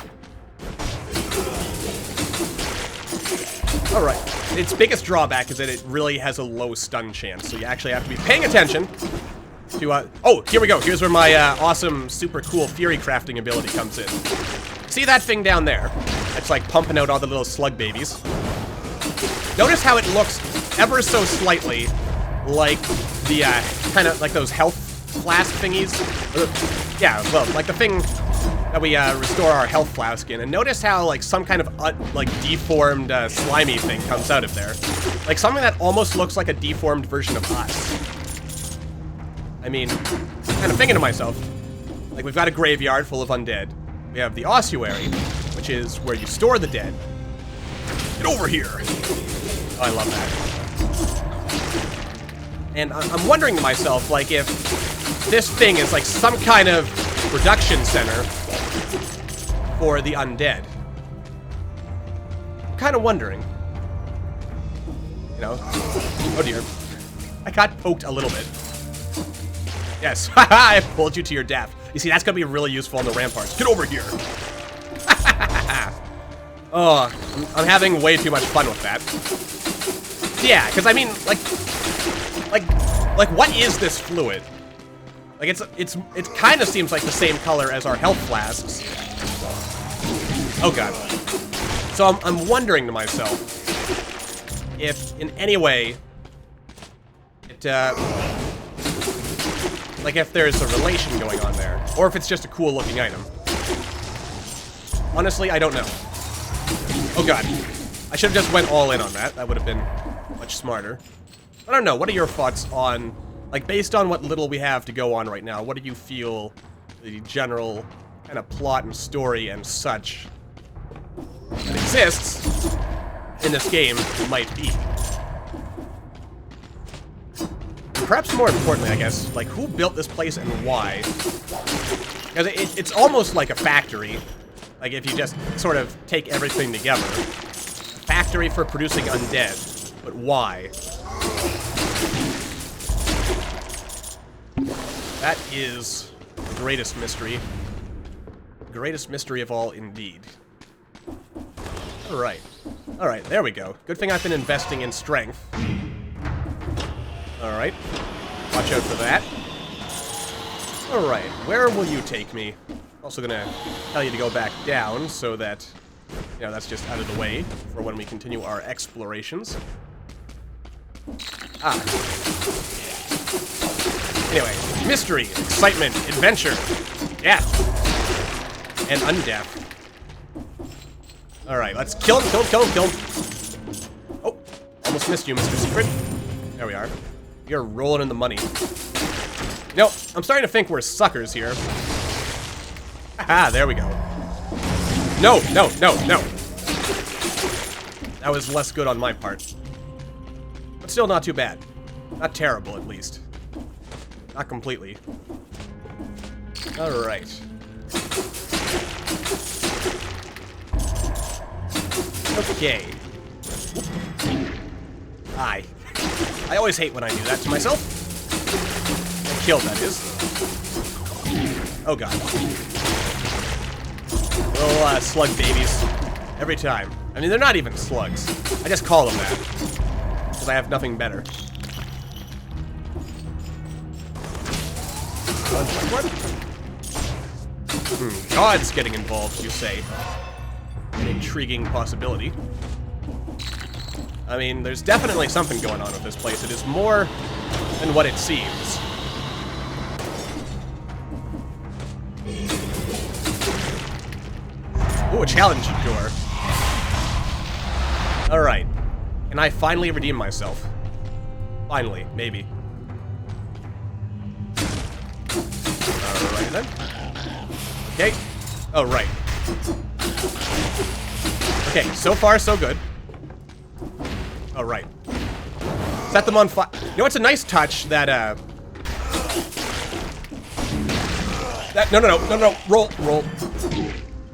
Alright. Its biggest drawback is that it really has a low stun chance, so you actually have to be paying attention to, Oh, here we go. Here's where my, awesome, super cool Fury crafting ability comes in. See that thing down there? It's like pumping out all the little slug babies. Notice how it looks ever so slightly like the, kind of like those health flask thingies. Yeah, well, like the thing that we, restore our health flask in. And notice how, like, some kind of, like, deformed, slimy thing comes out of there. Like, something that almost looks like a deformed version of us. I mean, kind of thinking to myself, like, we've got a graveyard full of undead. We have the ossuary, which is where you store the dead. Get over here! Oh, I love that. And I'm wondering to myself, like, if this thing is, like, some kind of production center for the undead. I'm kind of wondering. You know? Oh, dear. I got poked a little bit. Yes, I pulled you to your death. You see, that's gonna be really useful on the ramparts. Get over here! Oh, I'm having way too much fun with that. Yeah, because I mean, like, what is this fluid? Like, it kind of seems like the same color as our health flasks. Oh god. So I'm wondering to myself if, in any way, it, like, if there's a relation going on there, or if it's just a cool-looking item. Honestly, I don't know. Oh god. I should have just went all in on that. That would have been much smarter. I don't know. What are your thoughts on, like, based on what little we have to go on right now, what do you feel the general kind of plot and story and such that exists in this game might be? perhaps more importantly, I guess, like, who built this place and why? Because it's almost like a factory. Like, if you just sort of take everything together. A factory for producing undead. But why? That is the greatest mystery. Greatest mystery of all, indeed. Alright. Alright, there we go. Good thing I've been investing in strength. Alright. Watch out for that. Alright, where will you take me? Also gonna tell you to go back down so that, you know, that's just out of the way for when we continue our explorations. Ah. Anyway, mystery, excitement, adventure, death, and undeath. Alright, let's kill him, kill him, kill him, kill him. Oh, almost missed you, Mr. Secret. There we are. You're rolling in the money. You know, I'm starting to think we're suckers here. Ah, there we go. No, no, no, no. That was less good on my part. But still not too bad. Not terrible, at least. Not completely. Alright. Okay. Hi. I always hate when I do that to myself. Get killed, that is. Oh god. Little slug babies. Every time. I mean, they're not even slugs. I just call them that. Because I have nothing better. God's getting involved, you say. An intriguing possibility. I mean, there's definitely something going on with this place. It is more than what it seems. Ooh, a challenge door. Alright. Can I finally redeem myself? Finally, maybe. Alright then. Okay. Oh, right. Okay, so far so good. Oh, right. Set them on fire. You know, it's a nice touch that, no, roll.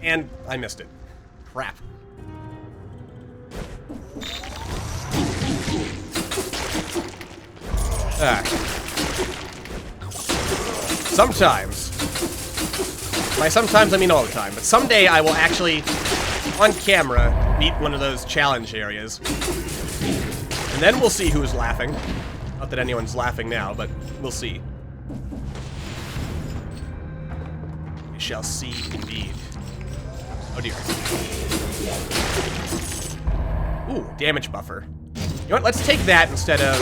And I missed it. Crap. Sometimes. By sometimes, I mean all the time. But someday I will actually, on camera, beat one of those challenge areas. And then we'll see who's laughing. Not that anyone's laughing now, but we'll see. We shall see indeed. Oh dear. Ooh, damage buffer. You know what? Let's take that instead of...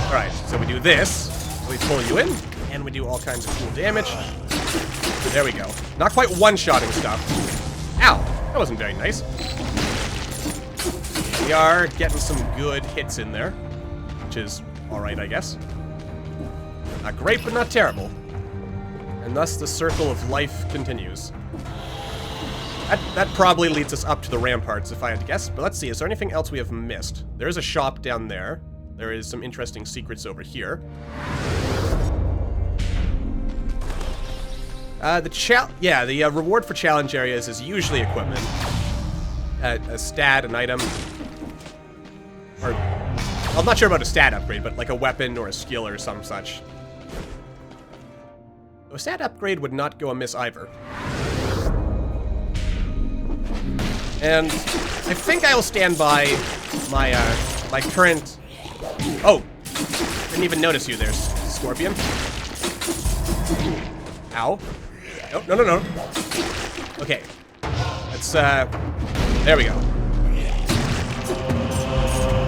Alright, so we do this. We pull you in, and we do all kinds of cool damage. There we go. Not quite one-shotting stuff. Ow! That wasn't very nice. We are getting some good hits in there, which is alright, I guess. Not great, but not terrible. And thus the circle of life continues. That probably leads us up to the ramparts, if I had to guess. But let's see, is there anything else we have missed? There is a shop down there. There is some interesting secrets over here. The reward for challenge areas is usually equipment. A stat, an item. Or, I'm not sure about a stat upgrade, but like a weapon or a skill or some such. A stat upgrade would not go amiss either. And I think I will stand by my my current... Oh! Didn't even notice you there, Scorpion. Ow. No. Okay. Let's, there we go.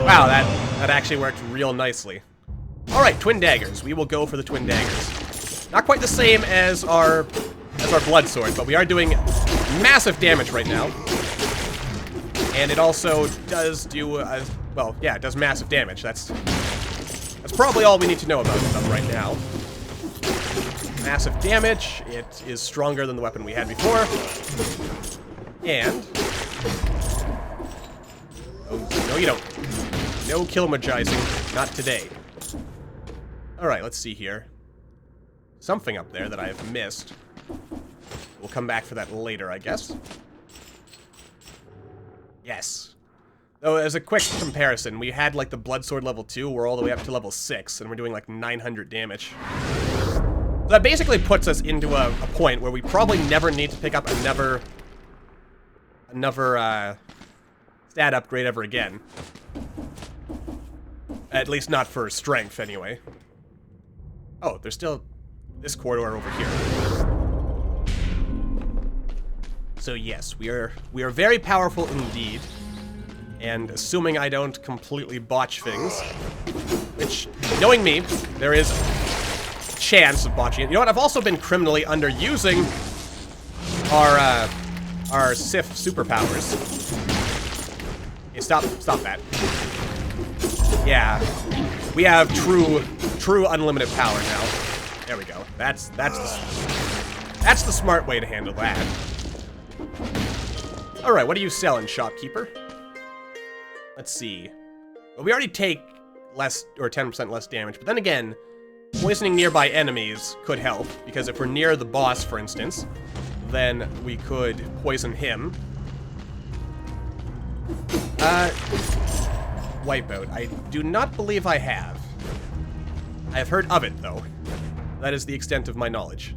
Wow, that actually worked real nicely. Alright, twin daggers. We will go for the twin daggers. Not quite the same as our blood sword, but we are doing massive damage right now. And it also does do, well, yeah, it does massive damage. That's probably all we need to know about them right now. Massive damage. It is stronger than the weapon we had before. And... Oh, no you don't. No kilomagizing. Not today. Alright, let's see here. Something up there that I have missed. We'll come back for that later, I guess. Yes. Though, as a quick comparison, we had, like, the Blood Sword level 2, we're all the way up to level 6, and we're doing, like, 900 damage. So that basically puts us into a point where we probably never need to pick up another stat upgrade ever again. At least not for strength, anyway. Oh, there's still this corridor over here. So yes, we are very powerful indeed. And assuming I don't completely botch things, which, knowing me, there is a chance of botching it. You know what? I've also been criminally underusing our Sith superpowers. Hey, stop that. Yeah, we have true unlimited power now. There we go. That's the smart way to handle that. All right, what are you selling, shopkeeper? Let's see. Well, we already take less or 10% less damage, but then again, poisoning nearby enemies could help because if we're near the boss, for instance, then we could poison him. Wipeout. I do not believe I have. I have heard of it, though. That is the extent of my knowledge.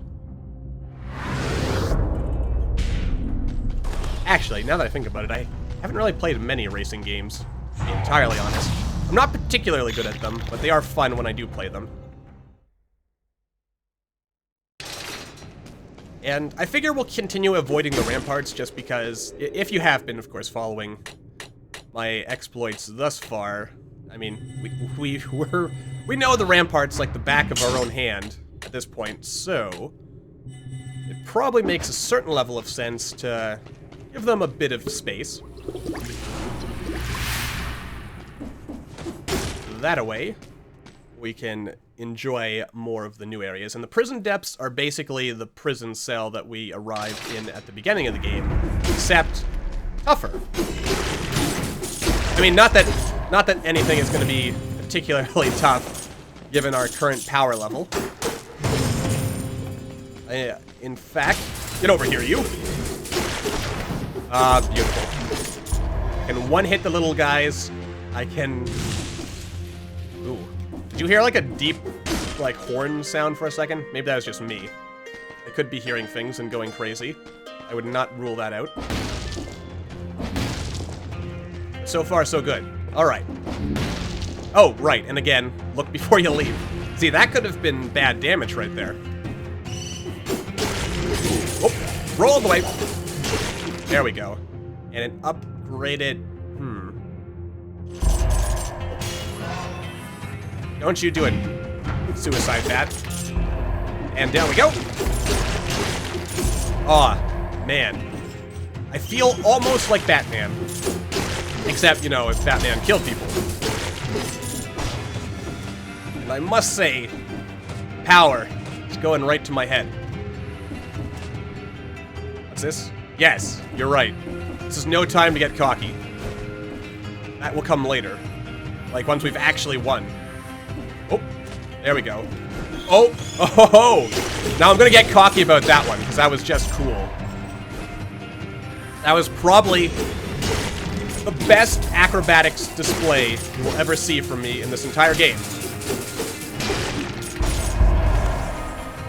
Actually, now that I think about it, I haven't really played many racing games, to be entirely honest. I'm not particularly good at them, but they are fun when I do play them. And I figure we'll continue avoiding the ramparts just because, if you have been, of course, following my exploits thus far, I mean, we know the ramparts like the back of our own hand at this point, so it probably makes a certain level of sense to give them a bit of space. That away, we can enjoy more of the new areas. And the prison depths are basically the prison cell that we arrived in at the beginning of the game, except tougher. I mean, not that anything is going to be particularly tough, given our current power level. In fact, get over here, you. Ah, beautiful. I can one-hit the little guys. I can... Ooh. Did you hear, like, a deep, like, horn sound for a second? Maybe that was just me. I could be hearing things and going crazy. I would not rule that out. So far, so good. Alright. Oh, right, and again, look before you leave. See, that could have been bad damage right there. Oh, roll all the way. There we go. And an upgraded... Don't you do it, suicide bat. And down we go. Aw, man. I feel almost like Batman. Except, you know, if Batman killed people. And I must say, power is going right to my head. What's this? Yes, you're right. This is no time to get cocky. That will come later. Like, once we've actually won. Oh, there we go. Oh, oh, now I'm gonna get cocky about that one, because that was just cool. That was probably the best acrobatics display you will ever see from me in this entire game.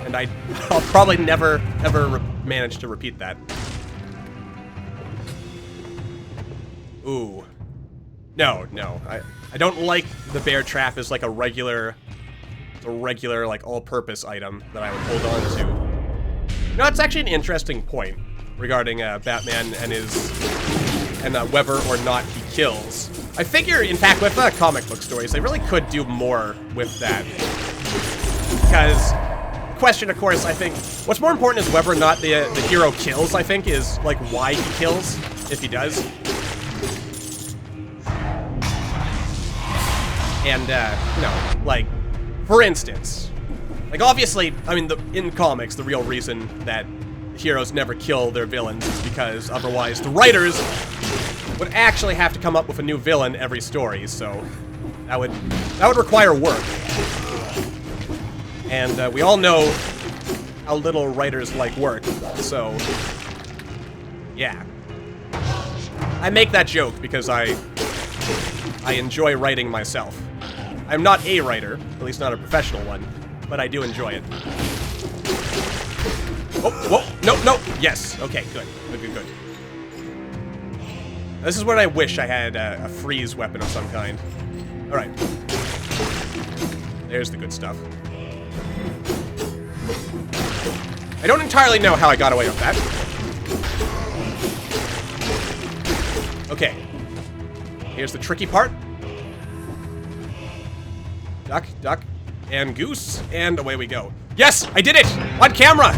And I'll probably never, ever manage to repeat that. Ooh. No, I don't like the bear trap as like a regular, like, all-purpose item that I would hold on to. No, it's actually an interesting point regarding Batman and whether or not he kills. I figure, in fact, with comic book stories, they really could do more with that. Because the question, of course, I think, what's more important is whether or not the hero kills, I think, is, like, why he kills, if he does. And, you know, like, for instance, like, obviously, I mean, in comics, the real reason that heroes never kill their villains is because otherwise the writers would actually have to come up with a new villain every story, so that would require work. And we all know how little writers like work, so yeah. I make that joke because I enjoy writing myself. I'm not a writer, at least not a professional one, but I do enjoy it. Oh, whoa, no, no, yes, okay, good, good, good, good. This is what I wish I had a freeze weapon of some kind. Alright. There's the good stuff. I don't entirely know how I got away with that. Okay. Here's the tricky part. Duck, duck, and goose, and away we go. Yes, I did it! On camera!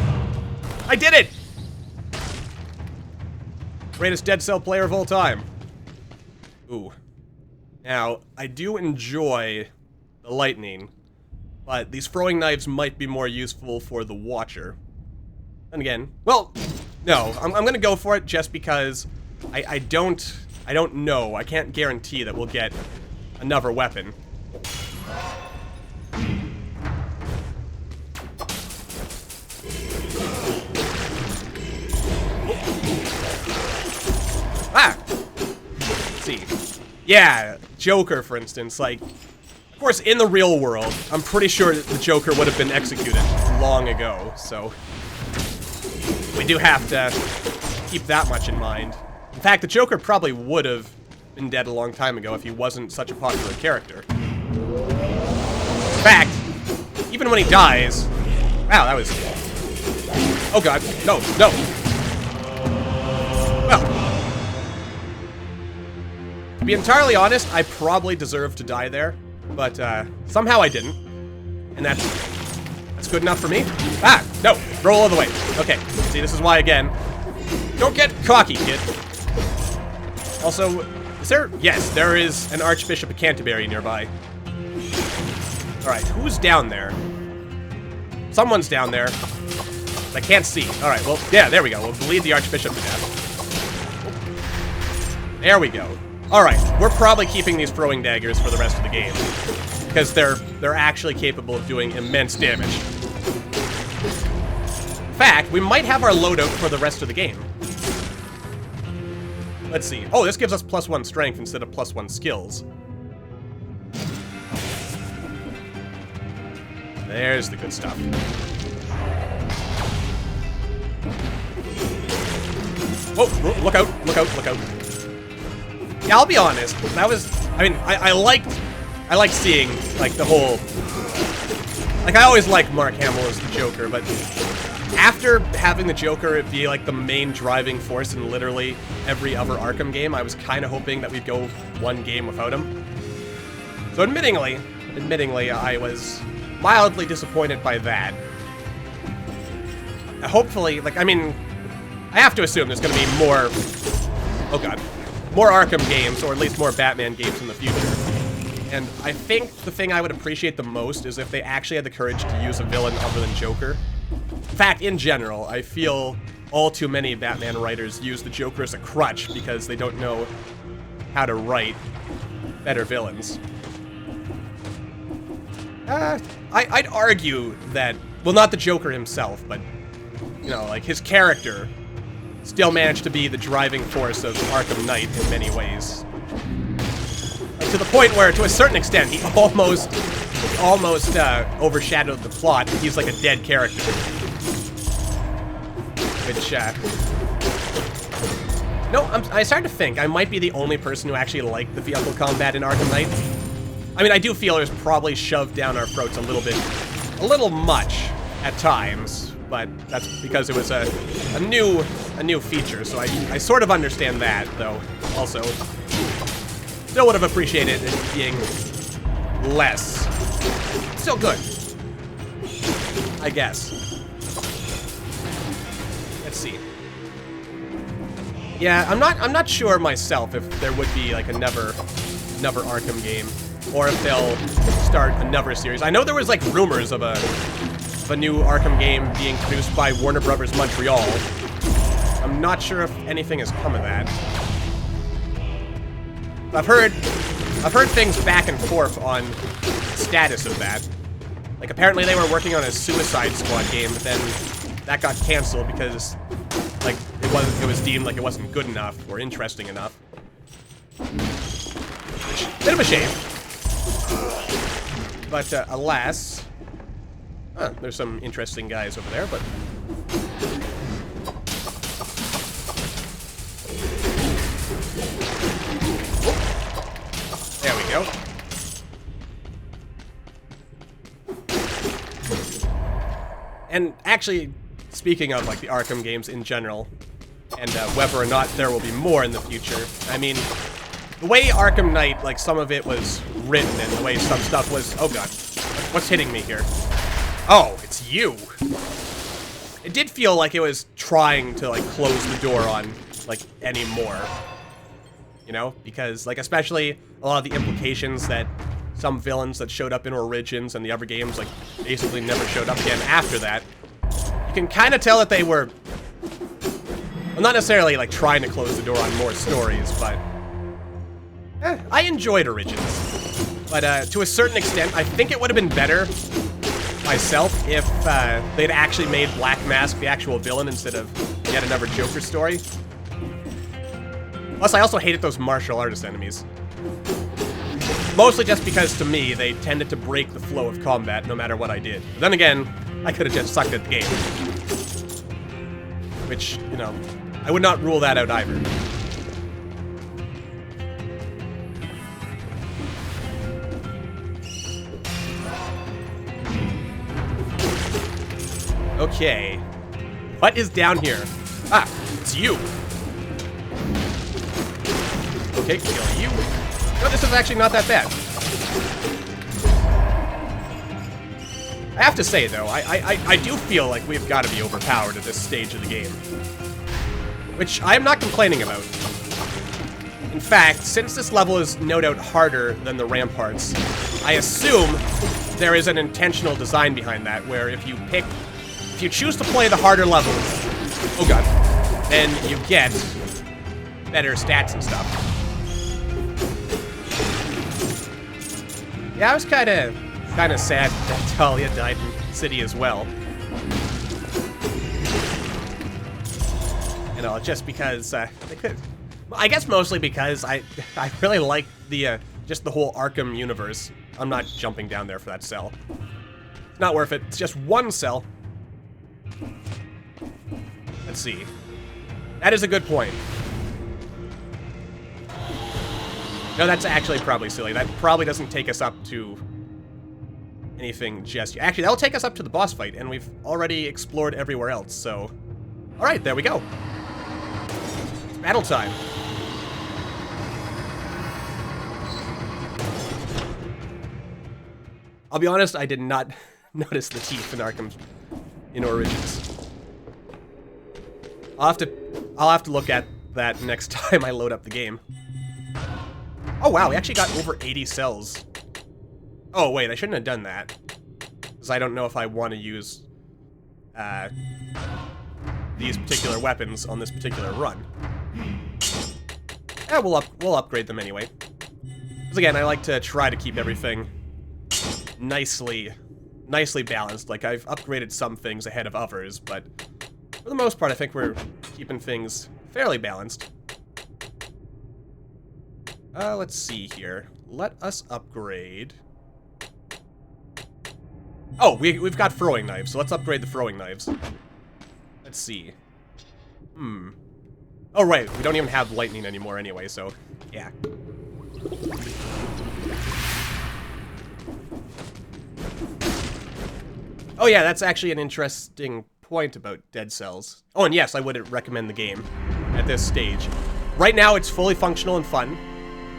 I did it! Greatest Dead Cell player of all time. Ooh. Now, I do enjoy the lightning, but these throwing knives might be more useful for the Watcher. And again, well, no, I'm gonna go for it just because I don't know. I can't guarantee that we'll get another weapon. Ah! Let's see. Yeah, Joker, for instance, like, of course, in the real world, I'm pretty sure that the Joker would have been executed long ago, so we do have to keep that much in mind. In fact, the Joker probably would have been dead a long time ago if he wasn't such a popular character. In fact, even when he dies... Wow, that was... Oh god, no, no! Well... To be entirely honest, I probably deserved to die there, but somehow I didn't. And that's good enough for me. Ah, no, roll all the way. Okay, see, this is why, again, don't get cocky, kid. Also, is there... Yes, there is an Archbishop of Canterbury nearby. Alright, who's down there? Someone's down there. I can't see. Alright, well, yeah, there we go. We'll bleed the Archbishop to death. There we go. Alright, we're probably keeping these throwing daggers for the rest of the game. Because they're actually capable of doing immense damage. In fact, we might have our loadout for the rest of the game. Let's see. Oh, this gives us +1 strength instead of +1 skills. There's the good stuff. Whoa, look out, look out, look out. Yeah, I'll be honest, that was, I mean, I liked seeing, like, the whole, like, I always liked Mark Hamill as the Joker, but after having the Joker be, like, the main driving force in literally every other Arkham game, I was kind of hoping that we'd go one game without him. So admittingly, I was mildly disappointed by that. Hopefully, like, I mean, I have to assume there's gonna be more, oh god, more Arkham games, or at least more Batman games in the future. And I think the thing I would appreciate the most is if they actually had the courage to use a villain other than Joker. In fact, in general, I feel all too many Batman writers use the Joker as a crutch because they don't know how to write better villains. I'd argue that, well, not the Joker himself, but, you know, like, his character still managed to be the driving force of Arkham Knight in many ways. Like, to the point where, to a certain extent, he almost overshadowed the plot. He's like a dead character. Which, no, I started to think I might be the only person who actually liked the vehicle combat in Arkham Knight. I mean, I do feel it was probably shoved down our throats a little much at times, but that's because it was a new feature, so I sort of understand that, though. Also, still would have appreciated it being less. Still good, I guess. Let's see. Yeah, I'm not sure myself if there would be like another Arkham game, or if they'll start another series. I know there was like rumors of a new Arkham game being produced by Warner Brothers Montreal. I'm not sure if anything has come of that. I've heard things back and forth on the status of that. Like, apparently they were working on a Suicide Squad game, but then that got canceled because, like, it was deemed like it wasn't good enough or interesting enough. Which, bit of a shame. But, alas... there's some interesting guys over there, but... There we go. And actually, speaking of, like, the Arkham games in general, and whether or not there will be more in the future, I mean, the way Arkham Knight, like, some of it was written and the way some stuff was... Oh, God. What's hitting me here? Oh, it's you. It did feel like it was trying to, like, close the door on, like, any more. You know? Because, like, especially a lot of the implications that some villains that showed up in Origins and the other games, like, basically never showed up again after that. You can kind of tell that they were... Well, not necessarily, like, trying to close the door on more stories, but... I enjoyed Origins. But, to a certain extent, I think it would have been better, myself, if, they'd actually made Black Mask the actual villain instead of yet another Joker story. Plus, I also hated those martial artist enemies. Mostly just because, to me, they tended to break the flow of combat no matter what I did. But then again, I could have just sucked at the game. Which, you know, I would not rule that out either. Okay. What is down here? Ah, it's you. Okay, kill you. No, this is actually not that bad. I have to say, though, I do feel like we've got to be overpowered at this stage of the game. Which I am not complaining about. In fact, since this level is no doubt harder than the ramparts, I assume there is an intentional design behind that, where if you choose to play the harder levels, oh god, then you get better stats and stuff. Yeah, I was kind of sad that Talia died in City as well. You know, just because they could. I guess mostly because I really like the just the whole Arkham universe. I'm not jumping down there for that cell. It's not worth it. It's just one cell. Let's see. That is a good point. No, that's actually probably silly. That probably doesn't take us up to anything just yet. Actually, that'll take us up to the boss fight, and we've already explored everywhere else, so... Alright, there we go. It's battle time. I'll be honest, I did not notice the teeth in Arkham in Origins. I'll have to look at that next time I load up the game. Oh wow, we actually got over 80 cells. Oh wait, I shouldn't have done that. Because I don't know if I want to use these particular weapons on this particular run. Yeah, we'll upgrade them anyway. Because again, I like to try to keep everything nicely balanced. Like, I've upgraded some things ahead of others, but for the most part, I think we're keeping things fairly balanced. Let's see here. Let us upgrade. Oh, we've got throwing knives, so let's upgrade the throwing knives. Let's see. Oh, right, we don't even have lightning anymore anyway, so, yeah. Oh yeah, that's actually an interesting point about Dead Cells. Oh, and yes, I would recommend the game at this stage. Right now, it's fully functional and fun,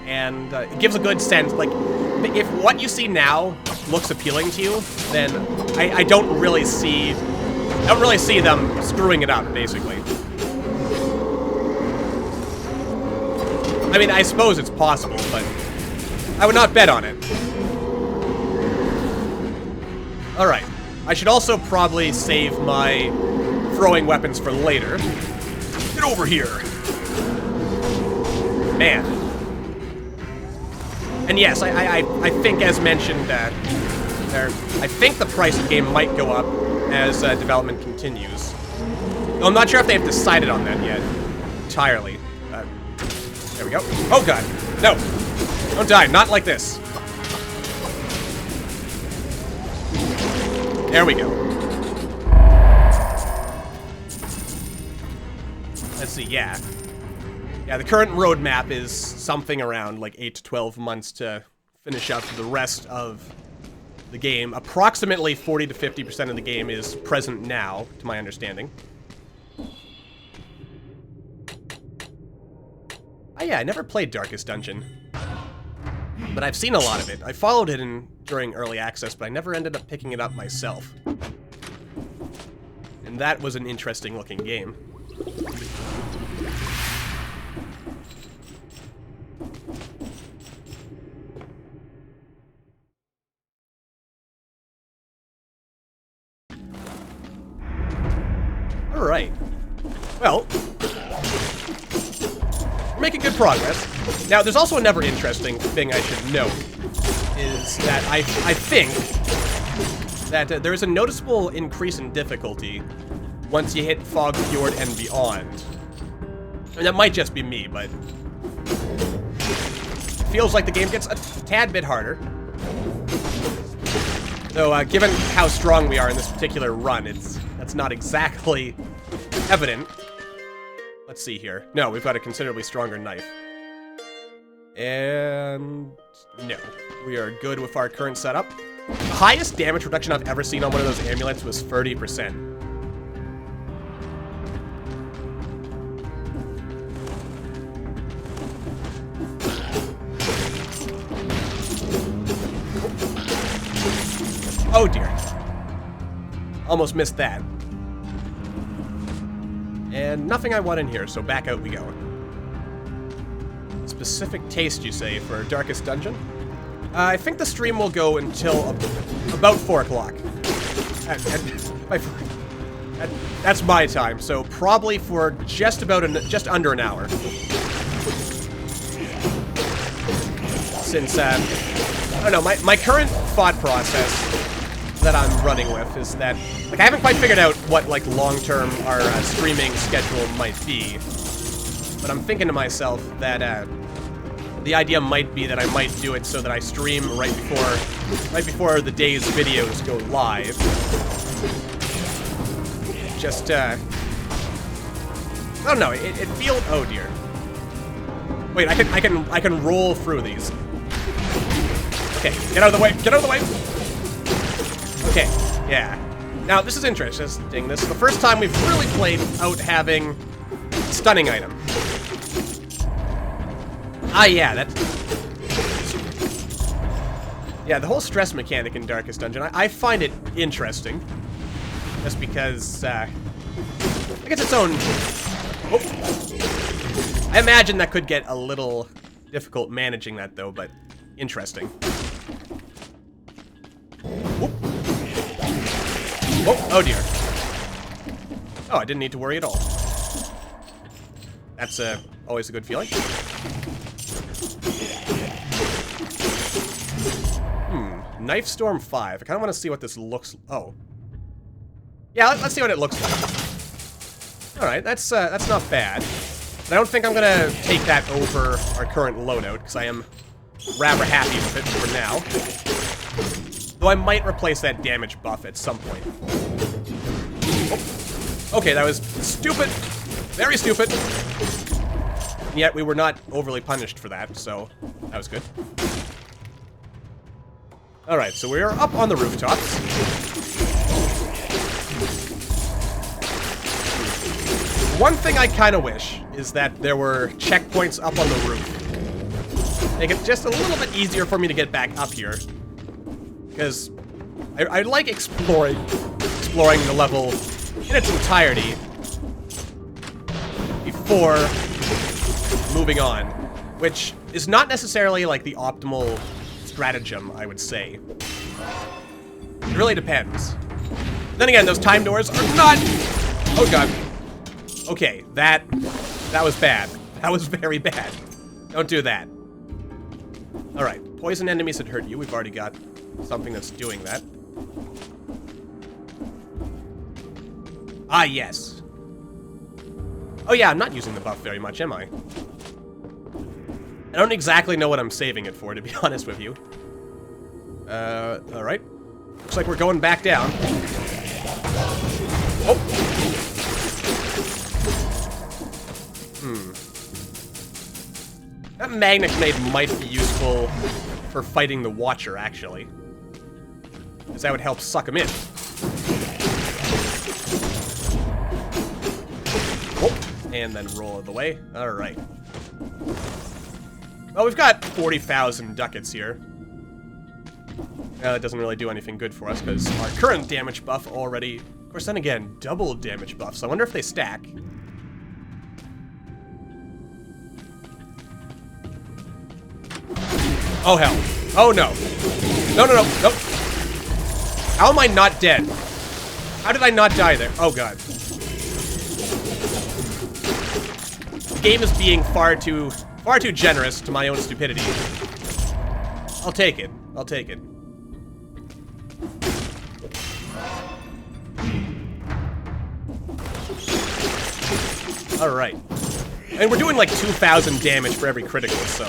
and it gives a good sense. Like, if what you see now looks appealing to you, then I don't really see them screwing it up, basically. I mean, I suppose it's possible, but I would not bet on it. Alright. I should also probably save my throwing weapons for later. Get over here! Man. And yes, I think, as mentioned, I think the price of the game might go up as development continues. Though I'm not sure if they've decided on that yet. Entirely. There we go. Oh god. No. Don't die. Not like this. There we go. Let's see, yeah. Yeah, the current roadmap is something around like 8 to 12 months to finish up the rest of the game. Approximately 40 to 50% of the game is present now, to my understanding. Oh yeah, I never played Darkest Dungeon. But I've seen a lot of it. I followed it during early access, but I never ended up picking it up myself. And that was an interesting looking game. Alright. Well, we're making good progress. Now, there's also another interesting thing I should note, is that I think that there's a noticeable increase in difficulty once you hit Fog, Fjord, and beyond. And that might just be me, but it feels like the game gets a tad bit harder. Though, given how strong we are in this particular run, that's not exactly evident. Let's see here. No, we've got a considerably stronger knife. And no, we are good with our current setup. The highest damage reduction I've ever seen on one of those amulets was 30%. Oh dear. Almost missed that. And nothing I want in here, so back out we go. Specific taste, you say, for Darkest Dungeon? I think the stream will go until about 4 o'clock. That's my time, so probably for just under an hour. Since, I don't know, my current thought process that I'm running with is that, like, I haven't quite figured out what, like, long-term our streaming schedule might be. But I'm thinking to myself that, the idea might be that I might do it so that I stream right before the day's videos go live. Just, I don't know, it feels, oh dear. Wait, I can roll through these. Okay, get out of the way, get out of the way! Okay, yeah. Now, this is interesting. This is the first time we've really played out having stunning item. Ah, yeah, yeah, the whole stress mechanic in Darkest Dungeon, I find it interesting. Just because, I guess its own... Oh. I imagine that could get a little difficult managing that, though, but interesting. Whoop. Oh, oh dear. Oh, I didn't need to worry at all. That's always a good feeling. Knife Storm 5. I kind of want to see what this looks... Oh. Yeah, let's see what it looks like. Alright, that's not bad. I don't think I'm going to take that over our current loadout, because I am rather happy with it for now. Though I might replace that damage buff at some point. Oh. Okay, that was stupid. Very stupid. And yet we were not overly punished for that, so that was good. Alright, so we are up on the rooftops. One thing I kind of wish is that there were checkpoints up on the roof. Make it just a little bit easier for me to get back up here. Because I like exploring the level in its entirety before moving on, which is not necessarily like the optimal stratagem, I would say. It really depends. Then again, those time doors are not... Oh god. Okay, that was bad. That was very bad. Don't do that. Alright. poison enemies that hurt you. We've already got something that's doing that. Ah, yes. Oh yeah, I'm not using the buff very much, am I? I don't exactly know what I'm saving it for, to be honest with you. Alright. Looks like we're going back down. Oh! That magnet grenade might be useful for fighting the Watcher, actually. Because that would help suck him in. Oh, and then roll it away. Alright. Well, we've got 40,000 ducats here. That doesn't really do anything good for us, because our current damage buff already... Of course, then again, double damage buff, so I wonder if they stack. Oh, hell. Oh, no. No, no, no, no. How am I not dead? How did I not die there? Oh, God. The game is being far too generous to my own stupidity. I'll take it. I'll take it. Alright. And we're doing like 2,000 damage for every critical, so...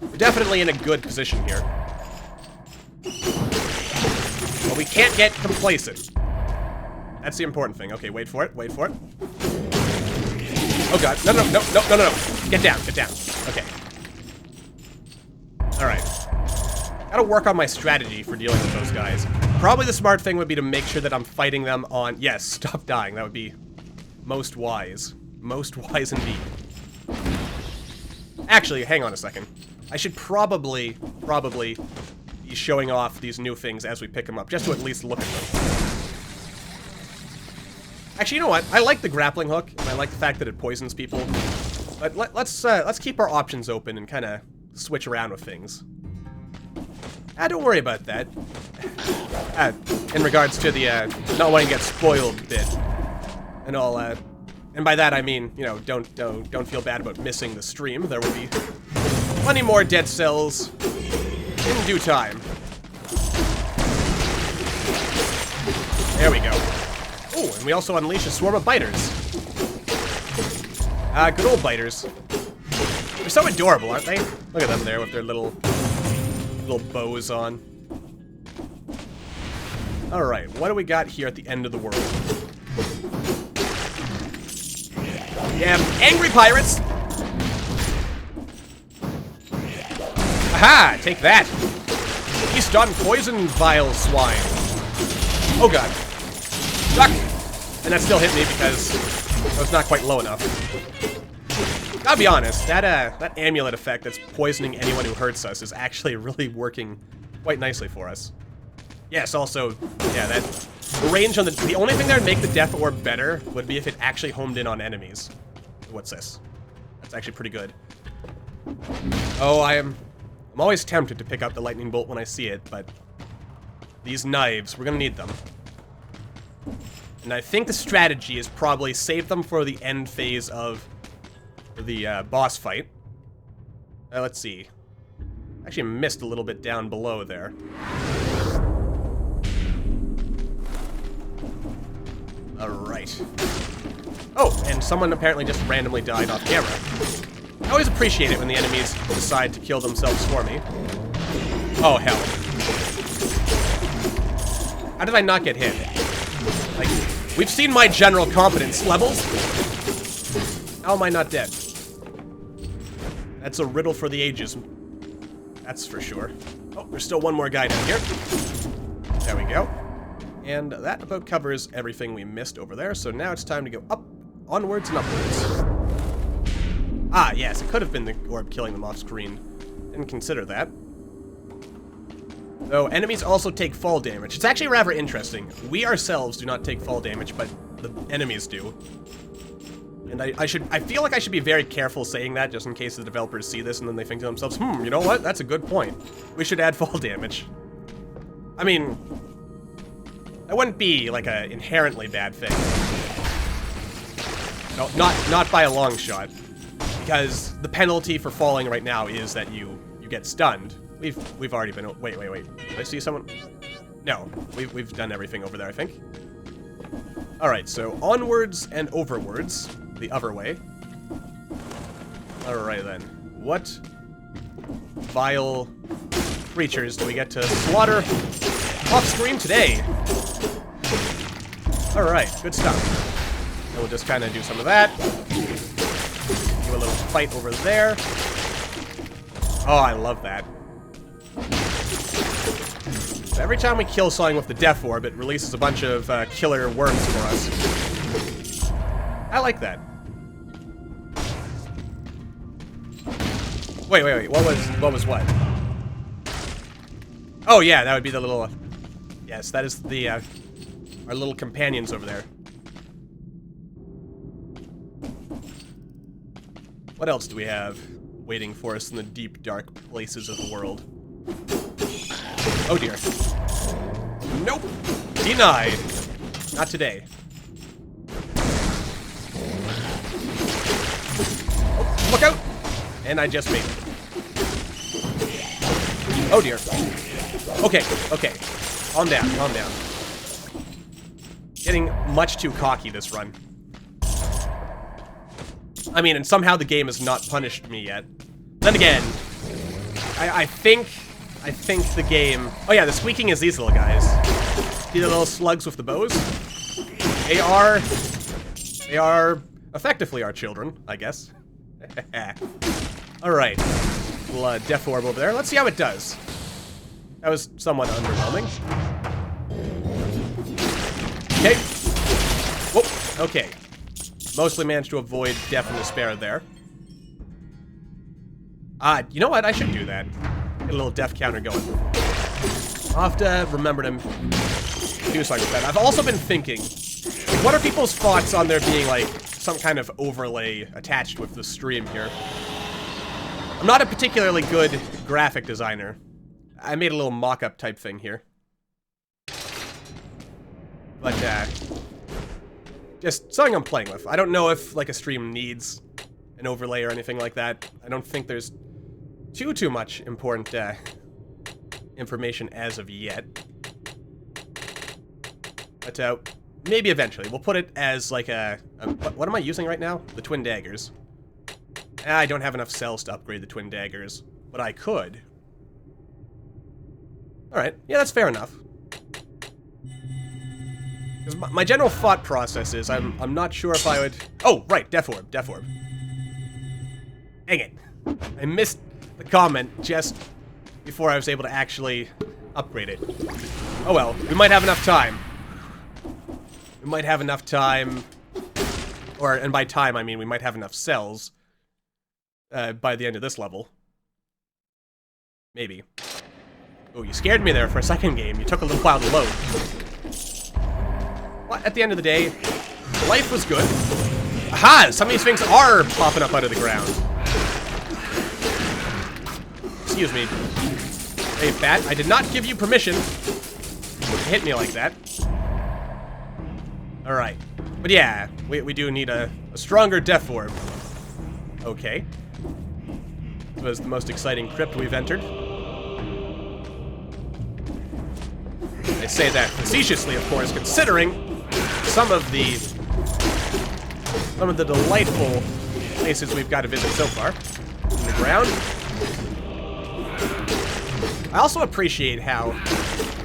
we're definitely in a good position here. But we can't get complacent. That's the important thing. Okay, wait for it, wait for it. Oh god, no, no, no, no, no, no, no. Get down, get down. Okay. Alright. Gotta work on my strategy for dealing with those guys. Probably the smart thing would be to make sure that I'm fighting them on... Yes, stop dying. That would be most wise. Most wise indeed. Actually, hang on a second. I should probably be showing off these new things as we pick them up, just to at least look at them. Actually, you know what? I like the grappling hook, and I like the fact that it poisons people. But let's keep our options open and kind of switch around with things. Don't worry about that. In regards to the not wanting to get spoiled bit and all that. And by that I mean, you know, don't feel bad about missing the stream. There will be plenty more dead cells in due time. There we go. Oh, and we also unleash a swarm of biters. Good old biters. They're so adorable, aren't they? Look at them there with their little bows on. Alright, what do we got here at the end of the world? Yeah, angry pirates! Aha! Take that! Feast on poison, vile swine. Oh god. Duck! And that still hit me because I was not quite low enough. Gotta be honest, that amulet effect that's poisoning anyone who hurts us is actually really working quite nicely for us. Yes, also, yeah, the range on the only thing that would make the death orb better would be if it actually homed in on enemies. What's this? That's actually pretty good. Oh, I'm always tempted to pick up the lightning bolt when I see it, but these knives, we're gonna need them. And I think the strategy is probably save them for the end phase of the boss fight. Let's see. Actually missed a little bit down below there. Alright. Oh, and someone apparently just randomly died off camera. I always appreciate it when the enemies decide to kill themselves for me. Oh, hell. How did I not get hit? Like, we've seen my general competence levels. How am I not dead? That's a riddle for the ages. That's for sure. Oh, there's still one more guy down here. There we go. And that about covers everything we missed over there, so now it's time to go up, onwards and upwards. Ah, yes, it could have been the orb killing them off screen. Didn't consider that. Though, enemies also take fall damage. It's actually rather interesting. We ourselves do not take fall damage, but the enemies do. And I feel like I should be very careful saying that, just in case the developers see this and then they think to themselves, you know what? That's a good point. We should add fall damage. I mean, that wouldn't be, like, an inherently bad thing. No, not by a long shot. Because the penalty for falling right now is that you get stunned. We've already been... Wait. Did I see someone? No. We've done everything over there, I think. Alright, so onwards and overwards. The other way. Alright then. What vile creatures do we get to slaughter off screen today? Alright, good stuff. And we'll just kind of do some of that. Do a little fight over there. Oh, I love that. So every time we kill something with the Death Orb, it releases a bunch of killer worms for us. I like that. Wait. What was what? Oh yeah, that would be the little... Yes, that is the our little companions over there. What else do we have waiting for us in the deep, dark places of the world? Oh dear. Nope. Denied. Not today. Oh, look out! And I just made it. Oh dear. Okay. Calm down. Getting much too cocky this run. I mean, and somehow the game has not punished me yet. Then again, I think the game... Oh yeah, the squeaking is these little guys. See the little slugs with the bows? They are effectively our children, I guess. Alright. Little Death Orb over there. Let's see how it does. That was somewhat underwhelming. Okay. Whoa, okay. Mostly managed to avoid death and despair there. You know what? I should do that. Get a little death counter going. I'll have to remember to do something with that. I've also been thinking, what are people's thoughts on there being, like, some kind of overlay attached with the stream here? I'm not a particularly good graphic designer. I made a little mock-up type thing here. But, just something I'm playing with. I don't know if, like, a stream needs an overlay or anything like that. I don't think there's too much important, information as of yet. But, maybe eventually. We'll put it as, like, what am I using right now? The Twin Daggers. I don't have enough cells to upgrade the Twin Daggers, but I could. Alright, yeah, that's fair enough. Because my general thought process is, I'm not sure if I would... Oh, right, Death Orb. Dang it. I missed the comment just before I was able to actually upgrade it. Oh well, we might have enough time. And by time, I mean we might have enough cells by the end of this level. Maybe. Oh, you scared me there for a second, game. You took a little while to load. But at the end of the day, life was good. Aha! Some of these things are popping up out of the ground. Excuse me. Hey, Bat, I did not give you permission to hit me like that. Alright. But yeah, we do need a stronger Death Orb. Okay. This was the most exciting crypt we've entered. I say that facetiously, of course, considering some of the delightful places we've got to visit so far. In the ground. I also appreciate how,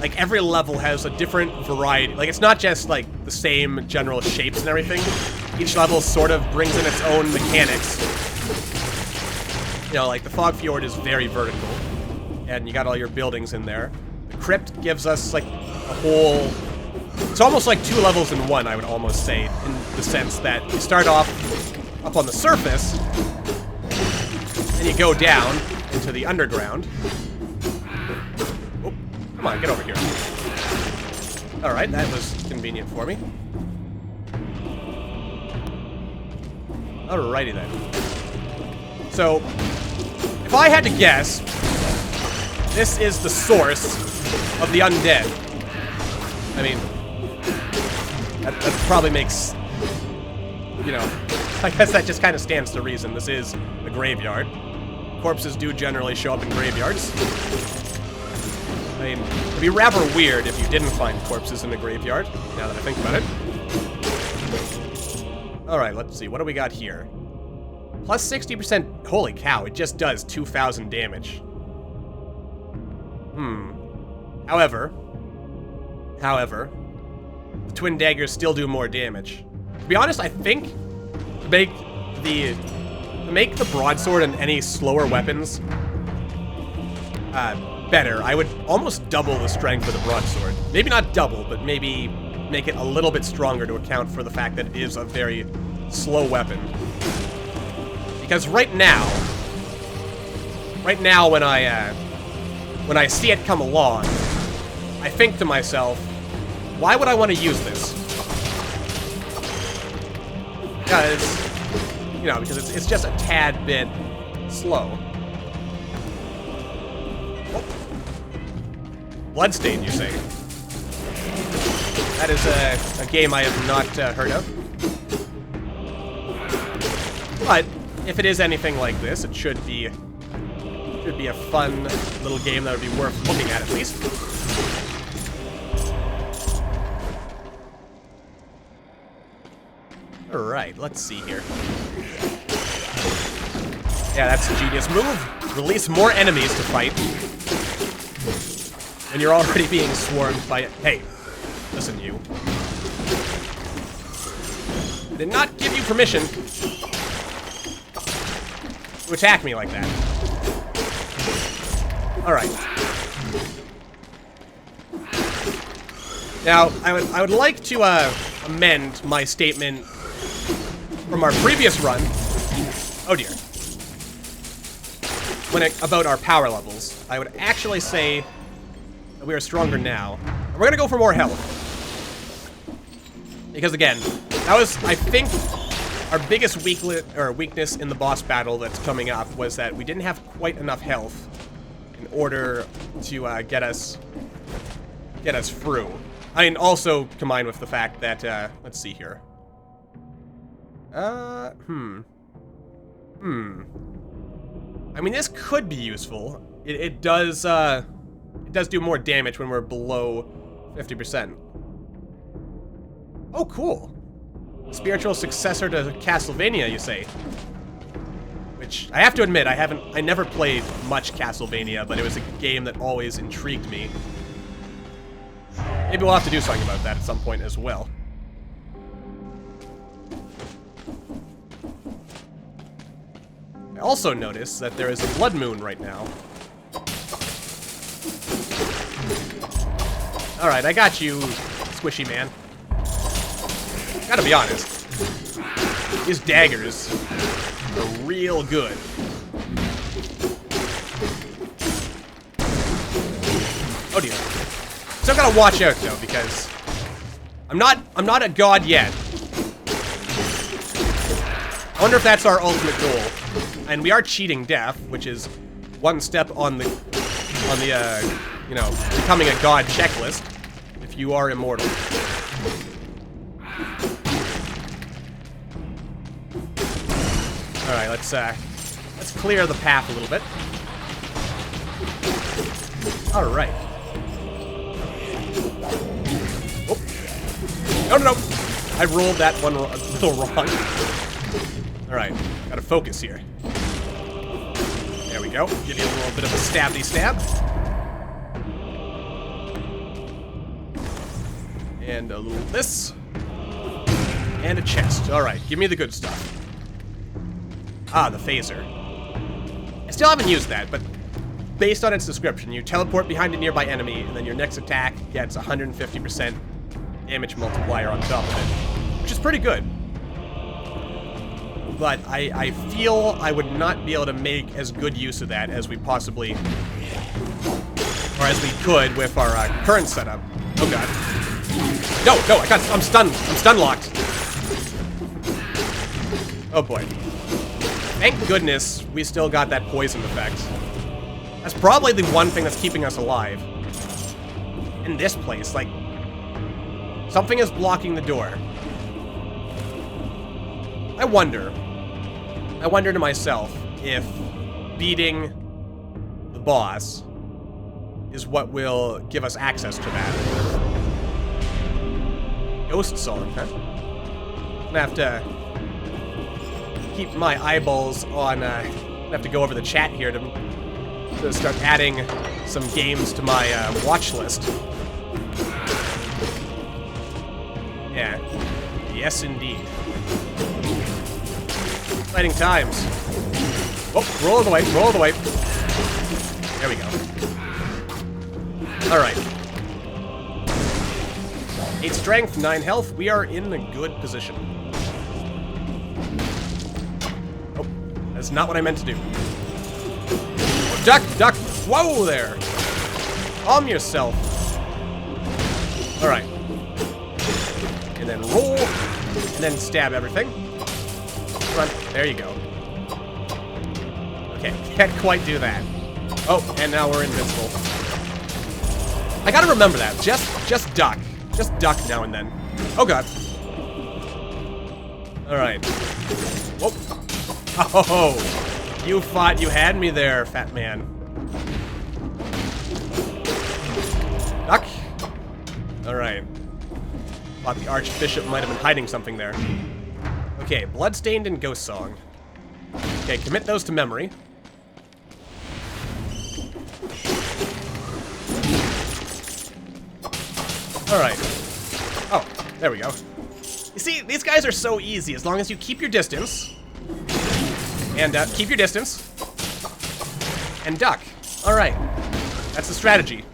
like, every level has a different variety. Like, it's not just, like, the same general shapes and everything. Each level sort of brings in its own mechanics. You know, like, the Fog Fjord is very vertical. And you got all your buildings in there. The Crypt gives us, like, a whole... It's almost like 2 levels in one, I would almost say, in the sense that you start off up on the surface, and you go down into the underground. Oh, come on, get over here. Alright, that was convenient for me. Alrighty then. So, if I had to guess, this is the source of the undead. I mean, that probably makes, you know, I guess that just kind of stands to reason. This is a graveyard. corpses do generally show up in graveyards. I mean, it'd be rather weird if you didn't find corpses in a graveyard, now that I think about it. Alright, let's see. What do we got here? Plus 60%. Holy cow, it just does 2,000 damage. However, the twin daggers still do more damage. To be honest, I think to make the broadsword and any slower weapons better, I would almost double the strength of the broadsword. Maybe not double, but maybe make it a little bit stronger to account for the fact that it is a very slow weapon. Because right now when I see it come along, I think to myself, why would I want to use this? Because it's just a tad bit slow. Oh. Bloodstained, you say? That is a game I have not heard of. But if it is anything like this, it should be a fun little game that would be worth looking at least. Alright, let's see here. Yeah, that's a genius move. Release more enemies to fight. And you're already being swarmed by... Hey, listen, you. I did not give you permission to attack me like that. Alright. Now, I would like to amend my statement from our previous run. Oh dear. About our power levels. I would actually say that we are stronger now. And we're gonna go for more health. Because again, that was, I think, our biggest weakness in the boss battle that's coming up was that we didn't have quite enough health in order to get us through. I mean, also combined with the fact that, let's see here. I mean, this could be useful. It does do more damage when we're below 50%. Oh, cool. Spiritual successor to Castlevania, you say? Which, I have to admit, I never played much Castlevania, but it was a game that always intrigued me. Maybe we'll have to do something about that at some point as well. I also noticed that there is a blood moon right now. Alright, I got you, squishy man. Gotta be honest. These daggers are real good. Oh dear. Still gotta watch out though, because I'm not a god yet. I wonder if that's our ultimate goal. And we are cheating death, which is one step on the becoming a god checklist, if you are immortal. Alright, let's clear the path a little bit. Alright. Oh. No. I rolled that one a little wrong. Alright, gotta focus here. There we go. Give you a little bit of a stabby stab. And a little this. And a chest. Alright, give me the good stuff. Ah, the phaser. I still haven't used that, but based on its description, you teleport behind a nearby enemy, and then your next attack gets 150% damage multiplier on top of it, which is pretty good. But I feel I would not be able to make as good use of that as we possibly, or as we could with our current setup. Oh god. No, I'm stunned. I'm stun locked. Oh boy. Thank goodness we still got that poison effect. That's probably the one thing that's keeping us alive. In this place, like, something is blocking the door. I wonder to myself if beating the boss is what will give us access to that. Ghost song, huh? I'm gonna have to keep my eyeballs on, I'm gonna have to go over the chat here to start adding some games to my watch list. Yeah. Yes, indeed. Exciting times. Oh, roll it away, roll it away. There we go. Alright. 8 strength, 9 health. We are in a good position. Oh, that's not what I meant to do. Oh, duck, duck. Whoa there. Calm yourself. Alright. And then roll. And then stab everything. Run. There you go. Okay, can't quite do that. Oh, and now we're invincible. I gotta remember that. Just duck. Just duck now and then. Oh god. Alright. Whoa. Oh, you thought you had me there, fat man. Duck. Alright. Thought the Archbishop might have been hiding something there. Okay, Bloodstained and Ghost Song. Okay, commit those to memory. Alright. Oh, there we go. You see, these guys are so easy as long as you keep your distance. And keep your distance. And duck. Alright. That's the strategy.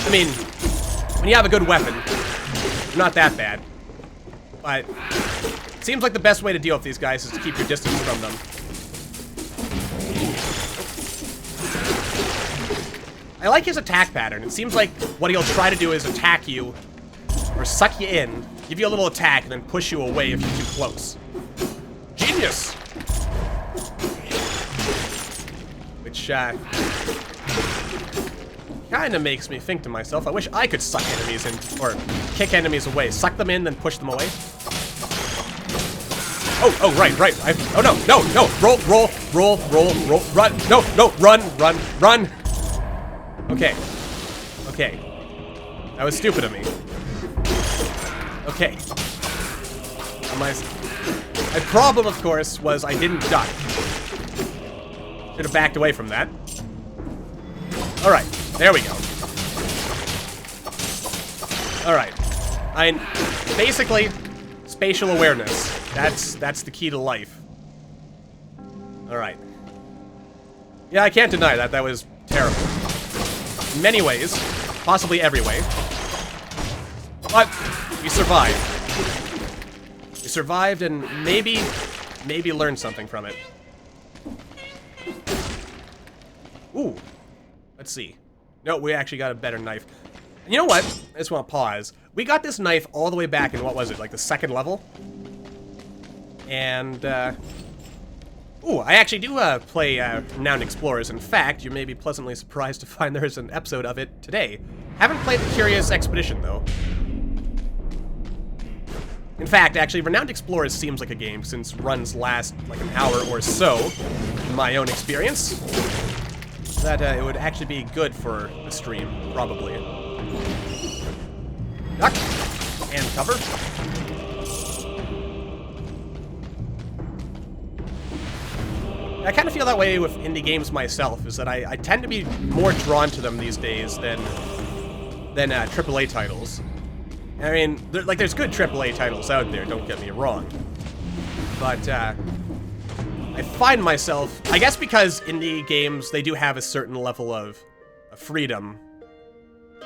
I mean, when you have a good weapon, not that bad. But it seems like the best way to deal with these guys is to keep your distance from them. I like his attack pattern. It seems like what he'll try to do is attack you, or suck you in, give you a little attack, and then push you away if you're too close. Genius! Which, kind of makes me think to myself, I wish I could suck enemies in, or kick enemies away. Suck them in, then push them away. Oh, right. Oh, no. Roll, run. No, run. Okay. That was stupid of me. Okay. My problem, of course, was I didn't duck. Should have backed away from that. Alright, there we go. Alright. Basically, spatial awareness. That's the key to life. Alright. Yeah, I can't deny that. That was terrible. In many ways. Possibly every way. But we survived. We survived and maybe learned something from it. Ooh. Let's see. No, we actually got a better knife. And you know what? I just want to pause. We got this knife all the way back in, what was it, like the 2nd level? And, ooh, I actually do play Renowned Explorers. In fact, you may be pleasantly surprised to find there's an episode of it today. Haven't played the Curious Expedition, though. In fact, actually, Renowned Explorers seems like a game, since runs last like an hour or so, in my own experience. That it would actually be good for the stream, probably. Duck. And cover. I kind of feel that way with indie games myself, is that I tend to be more drawn to them these days than AAA titles. I mean, there's good AAA titles out there, don't get me wrong. But, I find myself, I guess because indie games, they do have a certain level of freedom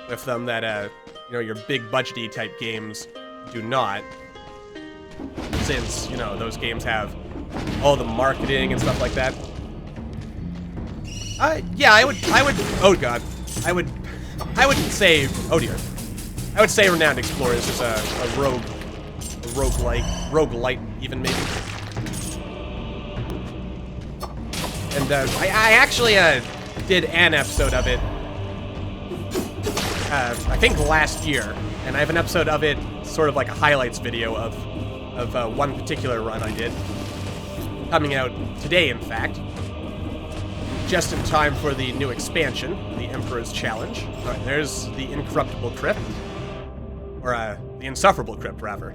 with them that, you know, your big budgety type games do not. Since, you know, those games have all the marketing and stuff like that. Yeah, I would, oh god. I would say, oh dear. I would say Renowned Explorers is a roguelite even maybe. And I actually did an episode of it, I think last year, and I have an episode of it, sort of like a highlights video of one particular run I did. coming out today, in fact. Just in time for the new expansion, the Emperor's Challenge. Alright, there's the incorruptible Crypt. Or, the insufferable Crypt, rather.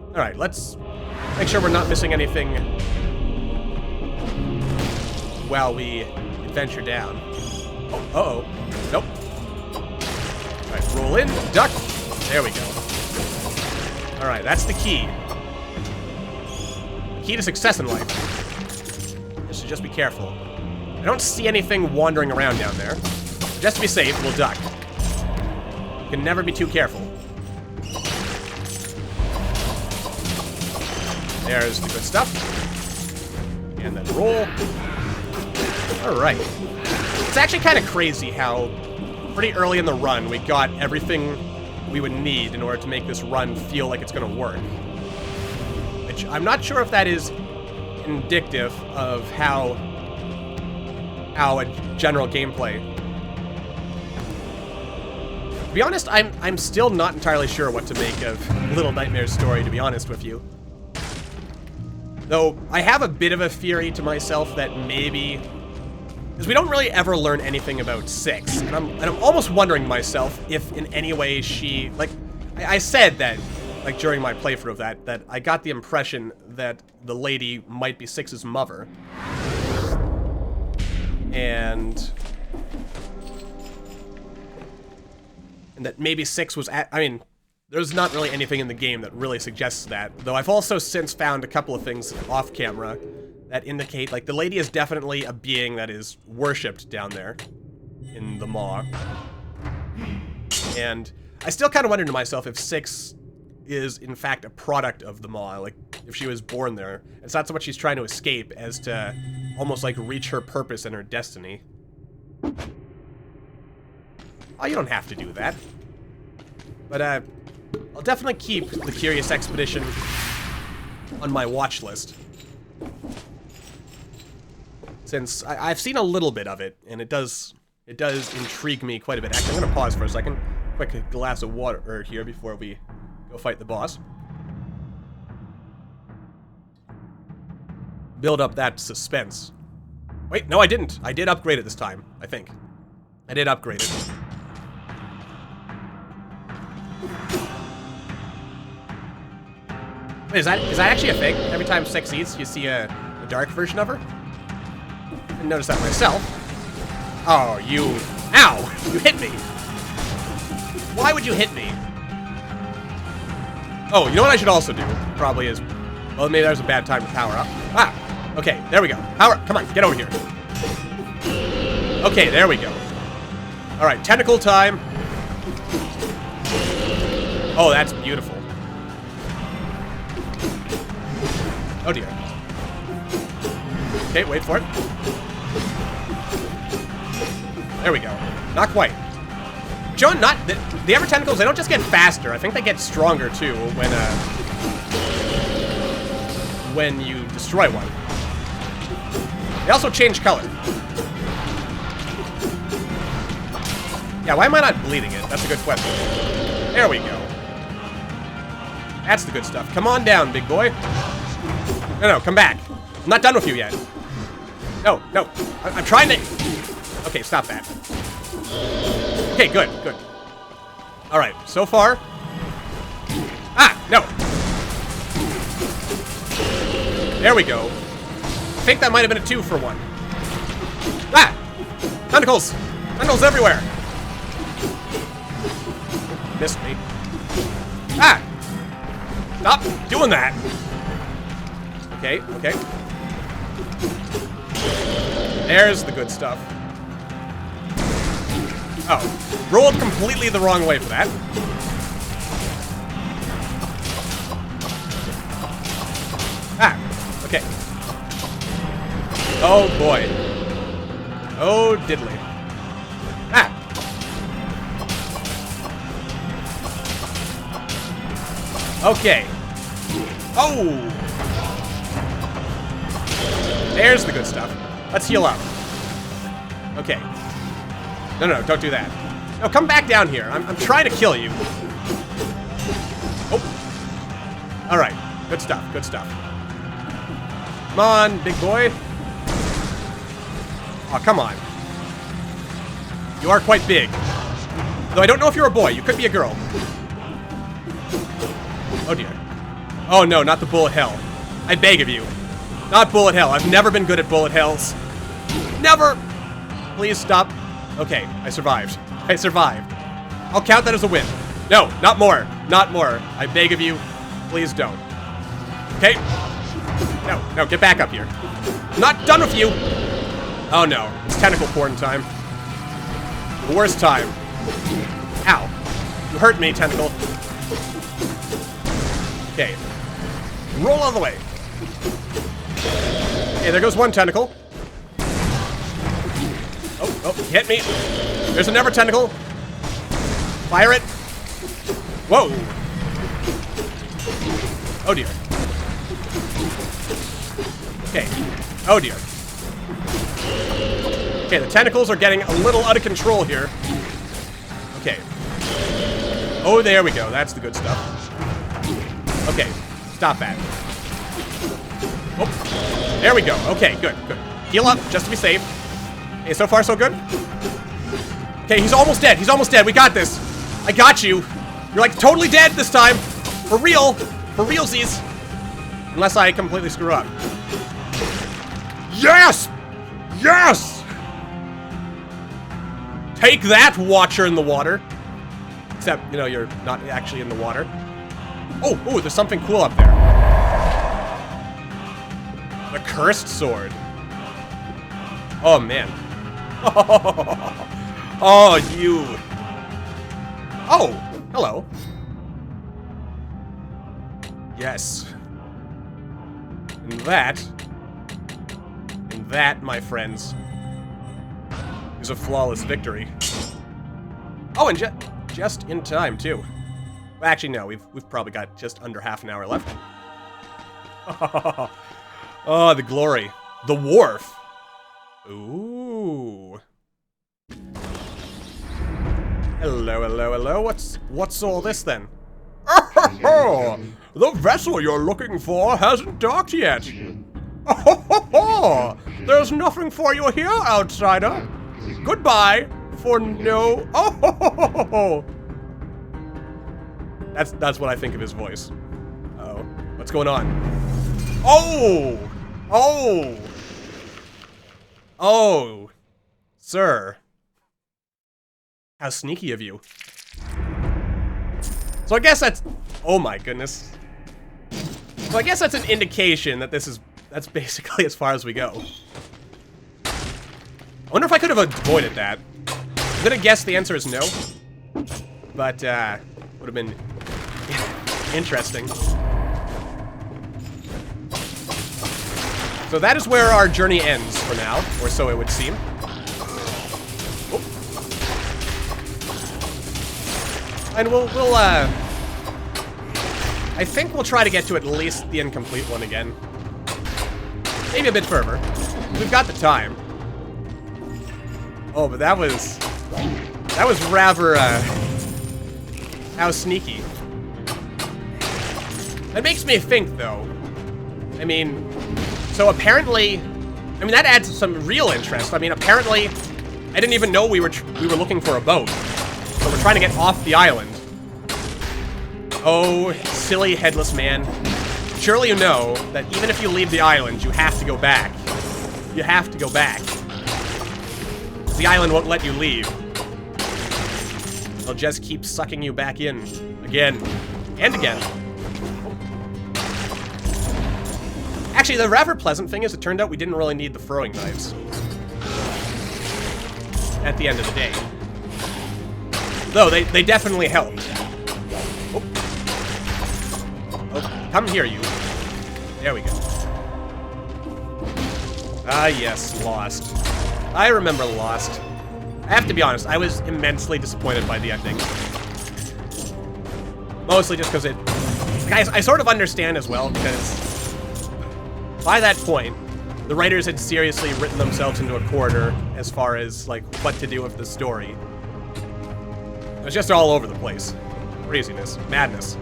Alright, let's make sure we're not missing anything while we adventure down. Oh, uh-oh. Nope. Alright, roll in, duck. There we go. Alright, that's the key. The key to success in life. Just be careful. I don't see anything wandering around down there. Just to be safe, we'll duck. You can never be too careful. There's the good stuff. And then roll. Alright. It's actually kind of crazy how pretty early in the run we got everything we would need in order to make this run feel like it's going to work. Which I'm not sure if that is indicative of how a general gameplay. To be honest, I'm still not entirely sure what to make of Little Nightmare's story, to be honest with you. Though, I have a bit of a theory to myself that maybe... Because we don't really ever learn anything about 6, and I'm almost wondering myself if in any way she... Like, I said that, like, during my playthrough of that I got the impression that the lady might be 6's mother. And that maybe 6 was I mean, there's not really anything in the game that really suggests that. Though I've also since found a couple of things off camera that indicate, like, the lady is definitely a being that is worshipped down there in the maw. And I still kind of wonder to myself if 6 is, in fact, a product of the maw. Like, if she was born there. It's not so much she's trying to escape as to almost, like, reach her purpose and her destiny. Oh, you don't have to do that. But, I'll definitely keep the Curious Expedition on my watch list. Since I've seen a little bit of it, and it does intrigue me quite a bit. Actually, I'm gonna pause for a second. Quick glass of water here before we go fight the boss. Build up that suspense. Wait, no, I didn't. I did upgrade it this time, I think. I did upgrade it. Wait, is that actually a thing? Every time 6 eats, you see a dark version of her? Didn't notice that myself. Oh, you... Ow! You hit me! Why would you hit me? Oh, you know what I should also do? Probably is... Well, maybe that was a bad time to power up. Ah! Okay, there we go. Power... Come on, get over here. Okay, there we go. Alright, tentacle time. Oh, that's beautiful. Oh dear. Okay, wait for it. There we go. Not quite. John, not the Ever Tentacles, they don't just get faster. I think they get stronger too when you destroy one. They also change color. Yeah, why am I not bleeding it? That's a good question. There we go. That's the good stuff. Come on down, big boy. No, come back. I'm not done with you yet. No. I'm trying to... Okay, stop that. Okay, good. Alright, so far... Ah, no! There we go. I think that might have been a 2 for 1. Ah! Tentacles! Tentacles everywhere! Missed me. Ah! Stop doing that! Okay. There's the good stuff. Oh, rolled completely the wrong way for that. Ah, okay. Oh boy. Oh diddly. Ah. Okay. Oh. There's the good stuff. Let's heal up. Okay. No, don't do that. No, come back down here. I'm trying to kill you. Oh. Alright. Good stuff. Come on, big boy. Oh, come on. You are quite big. Though I don't know if you're a boy. You could be a girl. Oh, dear. Oh, no, not the bullet hell. I beg of you. Not bullet hell. I've never been good at bullet hells. Never! Please stop. Okay, I survived. I survived. I'll count that as a win. No, not more. Not more. I beg of you. Please don't. Okay? No, get back up here. I'm not done with you! Oh no, it's tentacle porn time. The worst time. Ow. You hurt me, tentacle. Okay. Roll all the way. Okay, there goes one tentacle. Oh, hit me. There's another tentacle. Fire it. Whoa. Oh dear. Okay. Oh dear. Okay, the tentacles are getting a little out of control here. Okay. Oh, there we go. That's the good stuff. Okay. Stop that. Oh. There we go. Okay, good. Heal up, just to be safe. Okay, so far so good. Okay, he's almost dead. He's almost dead. We got this. I got you. You're like totally dead this time. For real. For realsies. Unless I completely screw up. Yes! Yes! Take that, Watcher in the water. Except, you know, you're not actually in the water. Oh, there's something cool up there. The cursed sword. Oh, man. Oh, you. Oh, hello. Yes. And that, my friends, is a flawless victory. Oh, and just in time, too. Well, actually, no, we've probably got just under half an hour left. Oh, the glory. The wharf. Ooh. Hello. What's all this, then? The vessel you're looking for hasn't docked yet. There's nothing for you here, outsider. Goodbye for no. That's what I think of his voice. Uh-oh. What's going on? Oh, sir. How sneaky of you. So I guess that's, oh my goodness. So I guess that's an indication that that's basically as far as we go. I wonder if I could have avoided that. I'm gonna guess the answer is no. But, would have been interesting. So that is where our journey ends for now, or so it would seem. Oh. And we'll I think we'll try to get to at least the incomplete one again. Maybe a bit further. We've got the time. Oh, but that was rather, how sneaky. That makes me think, though. I mean, so apparently, I mean, that adds some real interest. I mean, apparently, I didn't even know we were looking for a boat. So we're trying to get off the island. Oh, silly headless man. Surely you know that even if you leave the island, you have to go back. You have to go back. The island won't let you leave. They'll just keep sucking you back in. Again. And again. Actually, the rather pleasant thing is it turned out we didn't really need the throwing knives. At the end of the day. Though, they definitely helped. Oh. Oh, come here, you. There we go. Ah, yes, Lost. I remember Lost. I have to be honest, I was immensely disappointed by the ending. Mostly just because Guys, I sort of understand as well, because by that point, the writers had seriously written themselves into a corner as far as, like, what to do with the story. It was just all over the place. Craziness. Madness.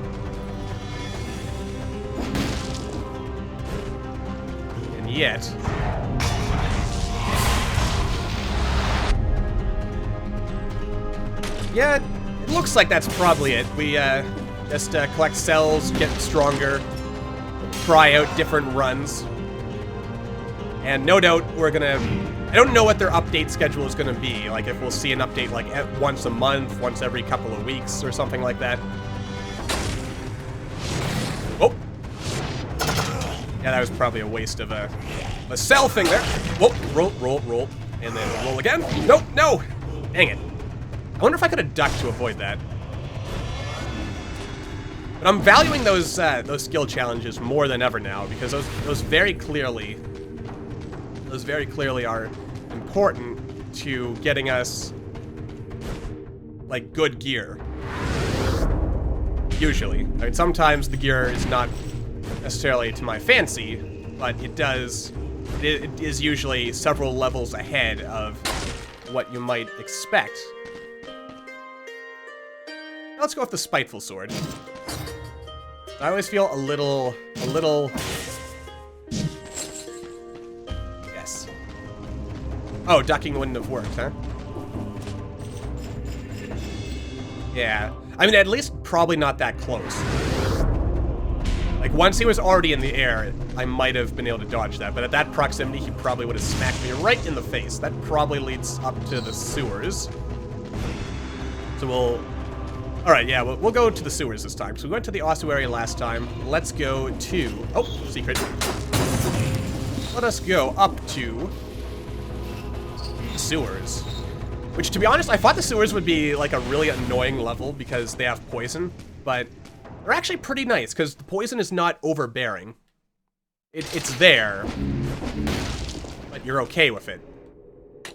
And yet. Yeah, it looks like that's probably it. We just collect cells, get stronger, try out different runs. And no doubt we're gonna... I don't know what their update schedule is gonna be. Like if we'll see an update like once a month, once every couple of weeks, or something like that. Oh! Yeah, that was probably a waste of a cell thing there. Whoa, roll. And then roll again. Nope, no! Dang it. I wonder if I could have ducked to avoid that. But I'm valuing those skill challenges more than ever now, because those very clearly are important to getting us, like, good gear. Usually. I mean, sometimes the gear is not necessarily to my fancy, but it is usually several levels ahead of what you might expect. Let's go with the Spiteful Sword. I always feel a little... Yes. Oh, ducking wouldn't have worked, huh? Yeah. I mean, at least probably not that close. Like, once he was already in the air, I might have been able to dodge that, but at that proximity, he probably would have smacked me right in the face. That probably leads up to the sewers. So we'll... Alright, yeah, we'll go to the sewers this time. So we went to the Ossuary last time. Let's go to... Oh, secret. Let us go up to the sewers. Which, to be honest, I thought the sewers would be, like, a really annoying level because they have poison. But they're actually pretty nice because the poison is not overbearing. It's there. But you're okay with it.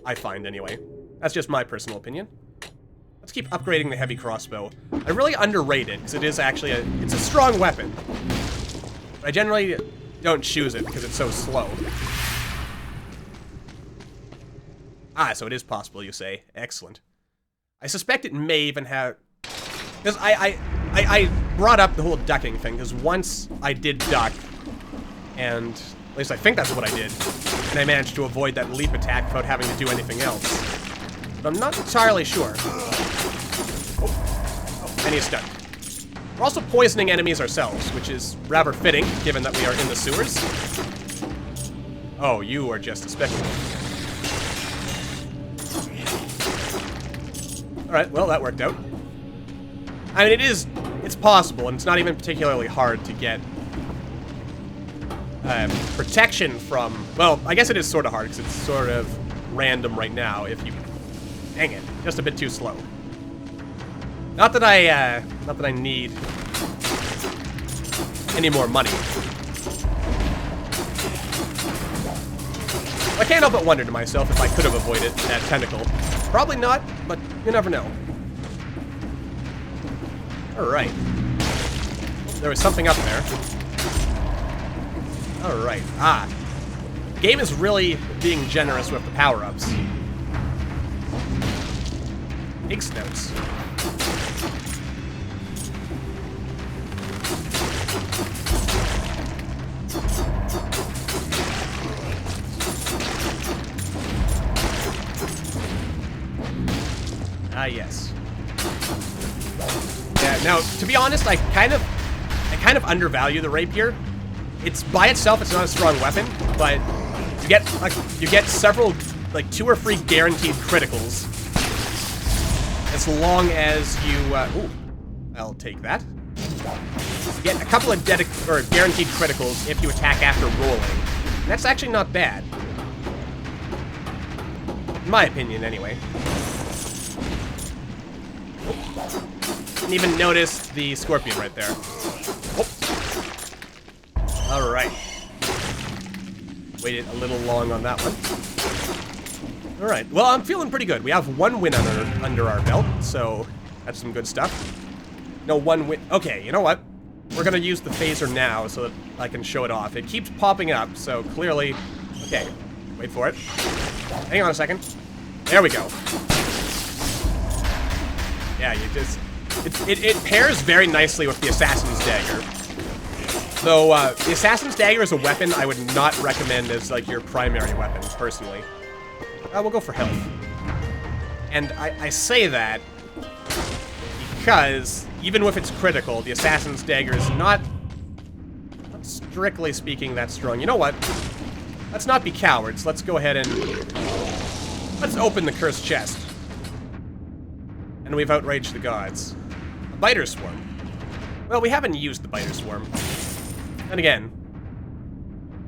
I find, anyway. That's just my personal opinion. Let's keep upgrading the heavy crossbow. I really underrate it, because it is actually it's a strong weapon. But I generally don't choose it, because it's so slow. Ah, so it is possible, you say. Excellent. I suspect it may even have... Because I brought up the whole ducking thing, because once I did duck, and at least I think that's what I did, and I managed to avoid that leap attack without having to do anything else. But I'm not entirely sure. And he's stuck. We're also poisoning enemies ourselves, which is rather fitting, given that we are in the sewers. Oh, you are just despicable. Alright, well, that worked out. I mean, it's possible, and it's not even particularly hard to get protection from... Well, I guess it is sort of hard, because it's sort of random right now if you... Dang it, just a bit too slow. Not that I need any more money. I can't help but wonder to myself if I could have avoided that tentacle. Probably not, but you never know. Alright. There was something up there. Alright. Ah. The game is really being generous with the power-ups. Big snouts. Ah, yes. Yeah, now, to be honest, I kind of undervalue the rapier. It's by itself, it's not a strong weapon, but you get several, like 2 or 3 guaranteed criticals. As long as you, ooh, I'll take that. You get a couple of guaranteed criticals if you attack after rolling. And that's actually not bad. In my opinion, anyway. Didn't even notice the scorpion right there. Oh. Alright. Waited a little long on that one. Alright, well, I'm feeling pretty good. We have 1 win under our belt, so that's some good stuff. No, 1 win. Okay, you know what? We're gonna use the phaser now so that I can show it off. It keeps popping up, so clearly... Okay, wait for it. Hang on a second. There we go. Yeah, you just... It pairs very nicely with the Assassin's Dagger. Though, the Assassin's Dagger is a weapon I would not recommend as, like, your primary weapon, personally. We'll go for health. And I say that because, even if it's critical, the Assassin's Dagger is not strictly speaking that strong. You know what? Let's not be cowards. Let's go ahead and... let's open the cursed chest. And we've outraged the gods. A biter swarm. Well, we haven't used the biter swarm. And again,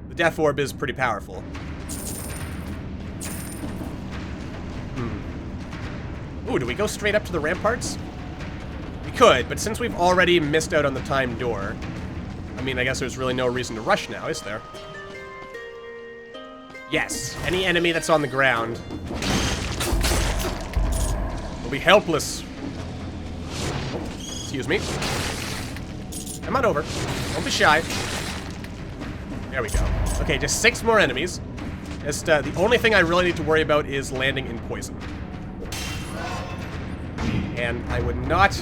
the death orb is pretty powerful. Ooh, do we go straight up to the ramparts? We could, but since we've already missed out on the timed door, I mean, I guess there's really no reason to rush now, is there? Yes, any enemy that's on the ground will be helpless. Oh, excuse me. Come on over. Don't be shy. There we go. Okay, just 6 more enemies. Just, the only thing I really need to worry about is landing in poison. And I would not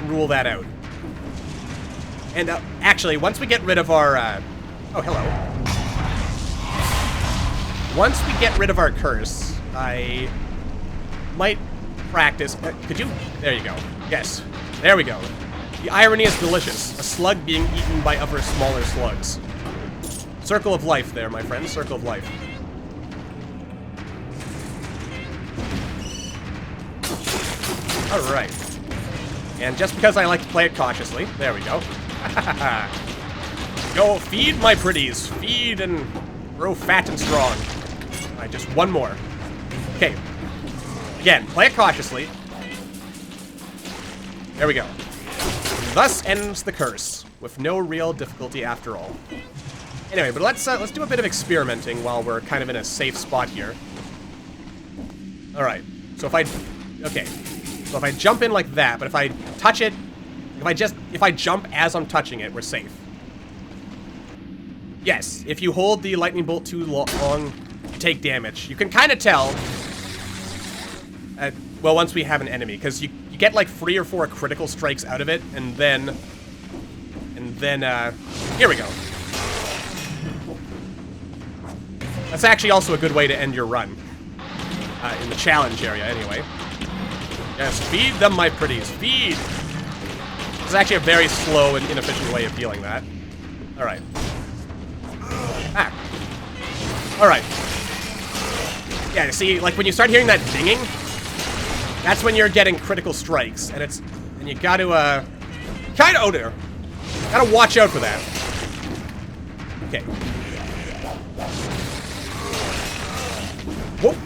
rule that out. And, actually, once we get rid of our, oh, hello. Once we get rid of our curse, I might practice, could you? There you go. Yes. There we go. The irony is delicious. A slug being eaten by other smaller slugs. Circle of life there, my friend. Circle of life. Alright. And just because I like to play it cautiously, there we go. Go, feed my pretties. Feed and grow fat and strong. Alright, just one more. Okay. Again, play it cautiously. There we go. Thus ends the curse, with no real difficulty after all. Anyway, but let's do a bit of experimenting while we're kind of in a safe spot here. All right. So if I jump in like that, but if I touch it, if I jump as I'm touching it, we're safe. Yes, if you hold the lightning bolt too long, you take damage. You can kind of tell. Well, once we have an enemy, because you get like 3 or 4 critical strikes out of it, and then, here we go. That's actually also a good way to end your run. In the challenge area, anyway. Yes, feed them, my pretties, feed! It's actually a very slow and inefficient way of dealing that. Alright. Ah. Alright. Yeah, see, like when you start hearing that dinging, that's when you're getting critical strikes, and you gotta, oh there. Gotta watch out for that. Okay. Whoop.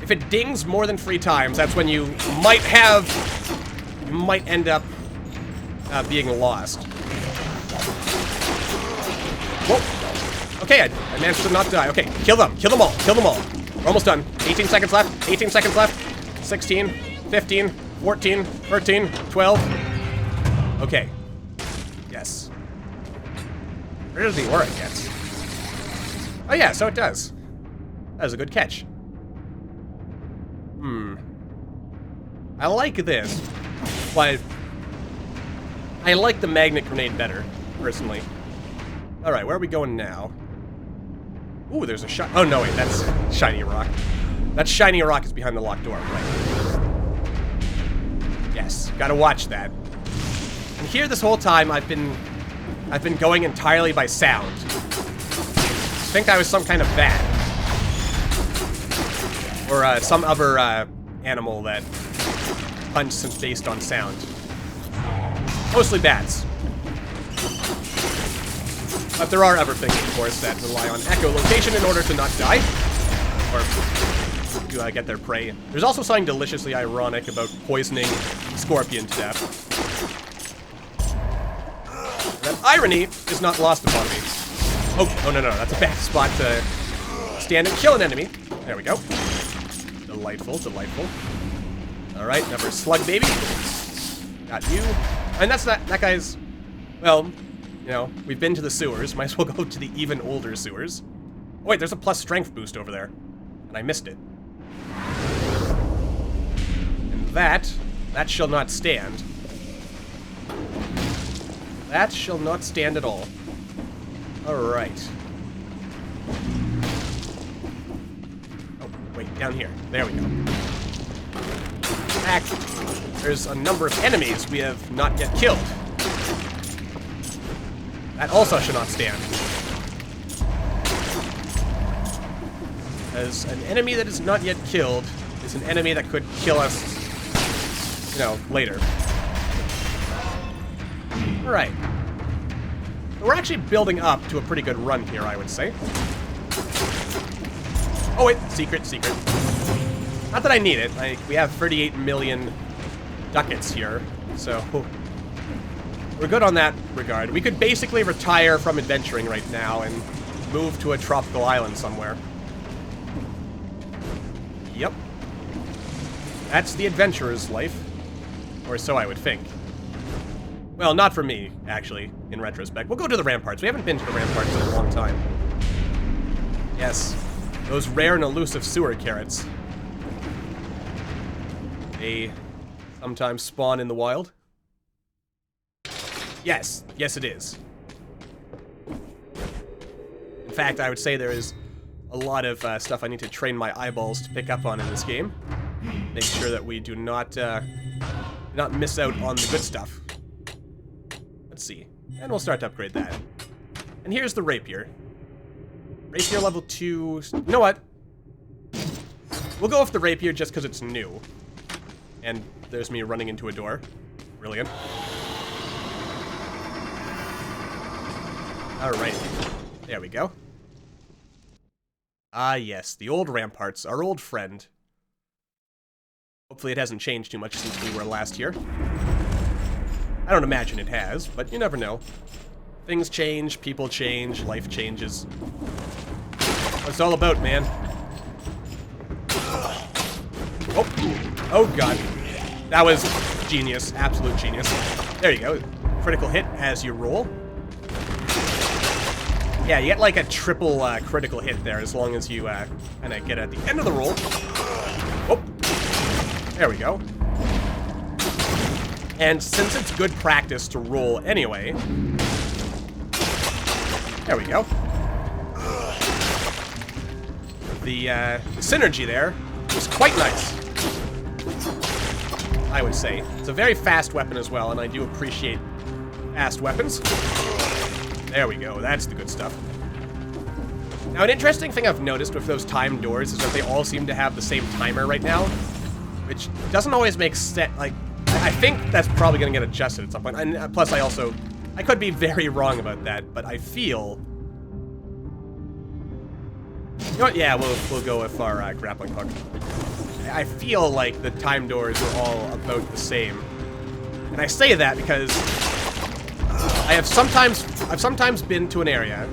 If it dings more than 3 times, that's when you might end up being lost. Whoa. Okay, I managed to not die. Okay, kill them all, We're almost done. 18 seconds left, 18 seconds left. 16, 15, 14, 13, 12. Okay. Yes. Where does the aura get? Oh yeah, so it does. That was a good catch. I like this, but I like the magnet grenade better, personally. Alright, where are we going now? Ooh, there's a shot. Oh, no, wait, that's shiny rock. That shiny rock is behind the locked door, right? Yes, gotta watch that. And here, this whole time, I've been going entirely by sound. I think I was some kind of bat. Or some other animal that hunts and based on sound. Mostly bats. But there are other things, of course, that rely on echolocation in order to not die. Or to get their prey. There's also something deliciously ironic about poisoning scorpion to death. That irony is not lost upon me. Oh, no, that's a bad spot to stand and kill an enemy. There we go. Delightful, delightful. Alright, another slug baby. Got you. And that's that guy's, well, you know, we've been to the sewers. Might as well go to the even older sewers. Oh, wait, there's a plus strength boost over there. And I missed it. And that shall not stand. That shall not stand at all. Alright. Oh, wait, down here. There we go. In fact, there's a number of enemies we have not yet killed. That also should not stand. As an enemy that is not yet killed is an enemy that could kill us, you know, later. Alright. We're actually building up to a pretty good run here, I would say. Oh wait, secret. Not that I need it. We have 38 million ducats here, so we're good on that regard. We could basically retire from adventuring right now and move to a tropical island somewhere. Yep. That's the adventurer's life. Or so I would think. Well, not for me, actually, in retrospect. We'll go to the ramparts. We haven't been to the ramparts in a long time. Yes. Those rare and elusive sewer carrots. They sometimes spawn in the wild. Yes. Yes, it is. In fact, I would say there is a lot of stuff I need to train my eyeballs to pick up on in this game. Make sure that we do not miss out on the good stuff. Let's see. And we'll start to upgrade that. And here's the rapier. Rapier level 2. You know what? We'll go with the rapier just because it's new. And there's me running into a door. Brilliant. Alright. There we go. Ah, yes. The old ramparts. Our old friend. Hopefully it hasn't changed too much since we were last here. I don't imagine it has, but you never know. Things change, people change, life changes. What it's all about, man. Oh god. That was genius. Absolute genius. There you go. Critical hit as you roll. Yeah, you get like a triple critical hit there as long as you kind of get at the end of the roll. Oh. There we go. And since it's good practice to roll anyway... There we go. The synergy there is quite nice, I would say. It's a very fast weapon as well, and I do appreciate fast weapons. There we go, that's the good stuff. Now, an interesting thing I've noticed with those timed doors is that they all seem to have the same timer right now, which doesn't always make sense. Like, I think that's probably going to get adjusted at some point. And plus, I could be very wrong about that, but I feel... You know what? Yeah, we'll go with our grappling hook. I feel like the time doors are all about the same. And I say that because I've sometimes been to an area,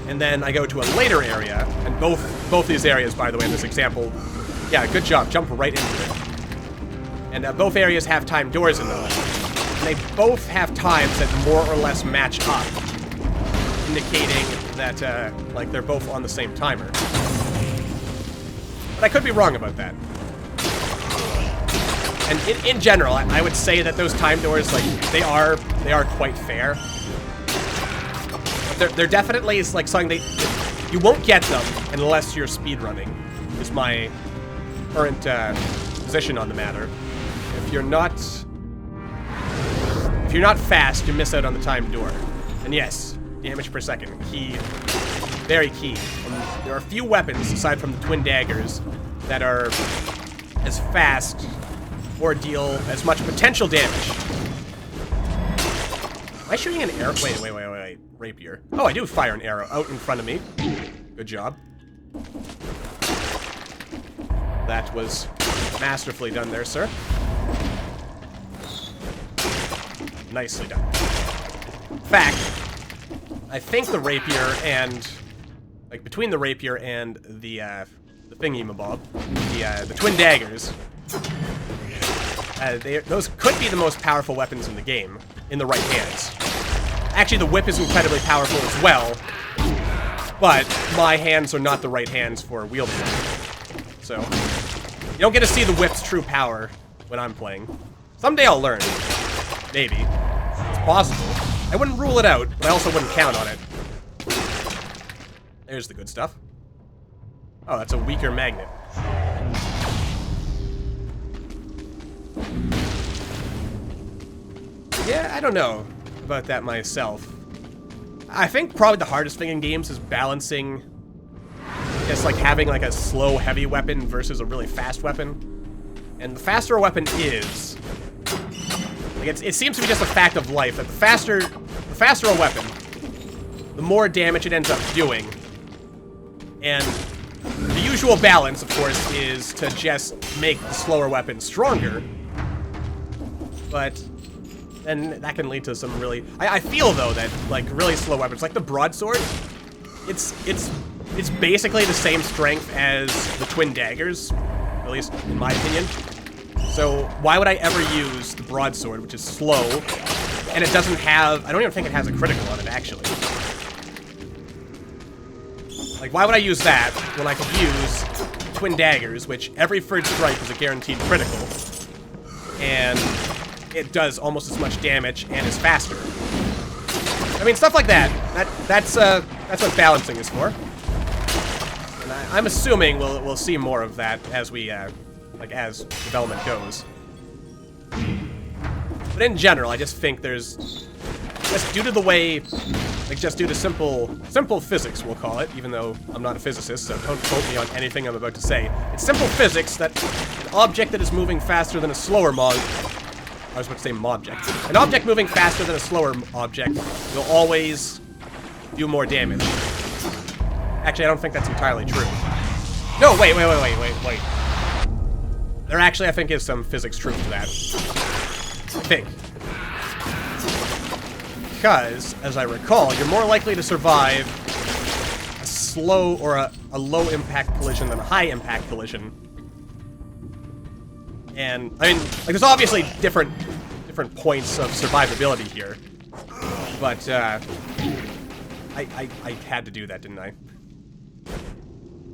and then I go to a later area, and both these areas, by the way, in this example, yeah, good job, jump right into it. And both areas have time doors in them. And they both have times that more or less match up, indicating that, like, they're both on the same timer. But I could be wrong about that. And in general, I would say that those time doors, like, they are quite fair. But they're definitely, like, something you won't get them unless you're speedrunning, is my current position on the matter. If you're not fast, you miss out on the timed door. And yes, damage per second, key, very key. And there are a few weapons, aside from the twin daggers, that are as fast or deal as much potential damage. Am I shooting an arrow? Wait. Rapier. Oh, I do fire an arrow out in front of me. Good job. That was masterfully done there, sir. Nicely done. In fact, I think the rapier and, like, between the rapier and the thingy-mabob, the twin daggers, those could be the most powerful weapons in the game, in the right hands. Actually, the whip is incredibly powerful as well, but my hands are not the right hands for wielding it. So, you don't get to see the whip's true power when I'm playing. Someday I'll learn. Maybe. It's possible. I wouldn't rule it out, but I also wouldn't count on it. There's the good stuff. Oh, that's a weaker magnet. Yeah, I don't know about that myself. I think probably the hardest thing in games is balancing just like having like a slow heavy weapon versus a really fast weapon. And the faster a weapon is, like it seems to be just a fact of life that the faster a weapon, the more damage it ends up doing. And the usual balance, of course, is to just make the slower weapon stronger. But then that can lead to some really... I feel, though, that, like, really slow weapons, like the broadsword, it's basically the same strength as the twin daggers, at least in my opinion. So why would I ever use the broadsword, which is slow, and it doesn't have... I don't even think it has a critical on it, actually. Like, why would I use that when I could use twin daggers, which every third strike is a guaranteed critical, and it does almost as much damage and is faster. I mean, stuff like that. That's what balancing is for. And I'm assuming we'll see more of that as we as development goes. But in general, I just think there's just due to the way, like just due to simple physics, we'll call it, even though I'm not a physicist, so don't quote me on anything I'm about to say. It's simple physics that an object that is moving faster than a slower I was about to say mobject. An object moving faster than a slower object will always do more damage. Actually, I don't think that's entirely true. No, wait. There actually, I think, is some physics truth to that. I think. Because, as I recall, you're more likely to survive a slow or a low-impact collision than a high-impact collision. And, I mean, like, there's obviously different points of survivability here. But, I had to do that, didn't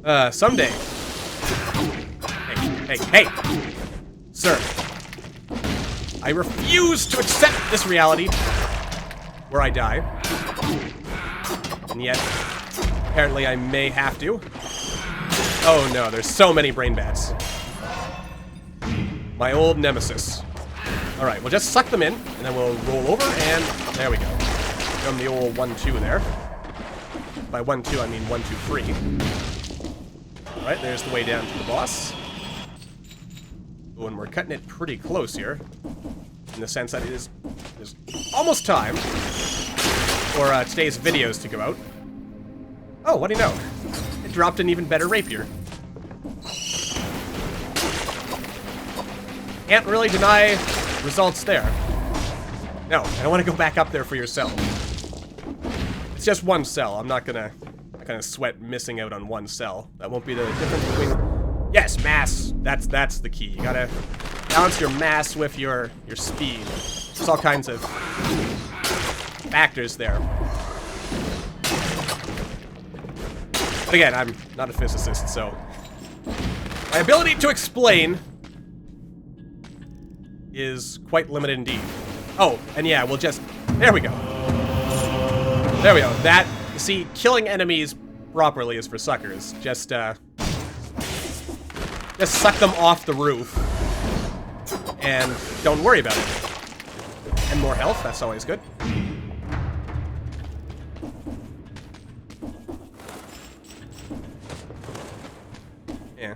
I? Someday. Hey! Sir. I refuse to accept this reality where I die. And yet, apparently I may have to. Oh no, there's so many brain bats. My old nemesis. Alright, we'll just suck them in, and then we'll roll over, and there we go. Give them the old 1-2 there. By 1-2, I mean 1-2-3. Alright, there's the way down to the boss. Oh, and we're cutting it pretty close here. In the sense that it is almost time for today's videos to go out. Oh, what do you know? It dropped an even better rapier. Can't really deny results there. No, I don't want to go back up there for your cell. It's just one cell. I'm not gonna sweat missing out on one cell. That won't be the difference between... Yes, mass. That's the key. You gotta balance your mass with your speed. There's all kinds of factors there. But again, I'm not a physicist, so my ability to explain is quite limited indeed. Oh, and yeah, we'll just... There we go. There we go. That... See, killing enemies properly is for suckers. Just suck them off the roof. And don't worry about it. And more health, that's always good. Yeah.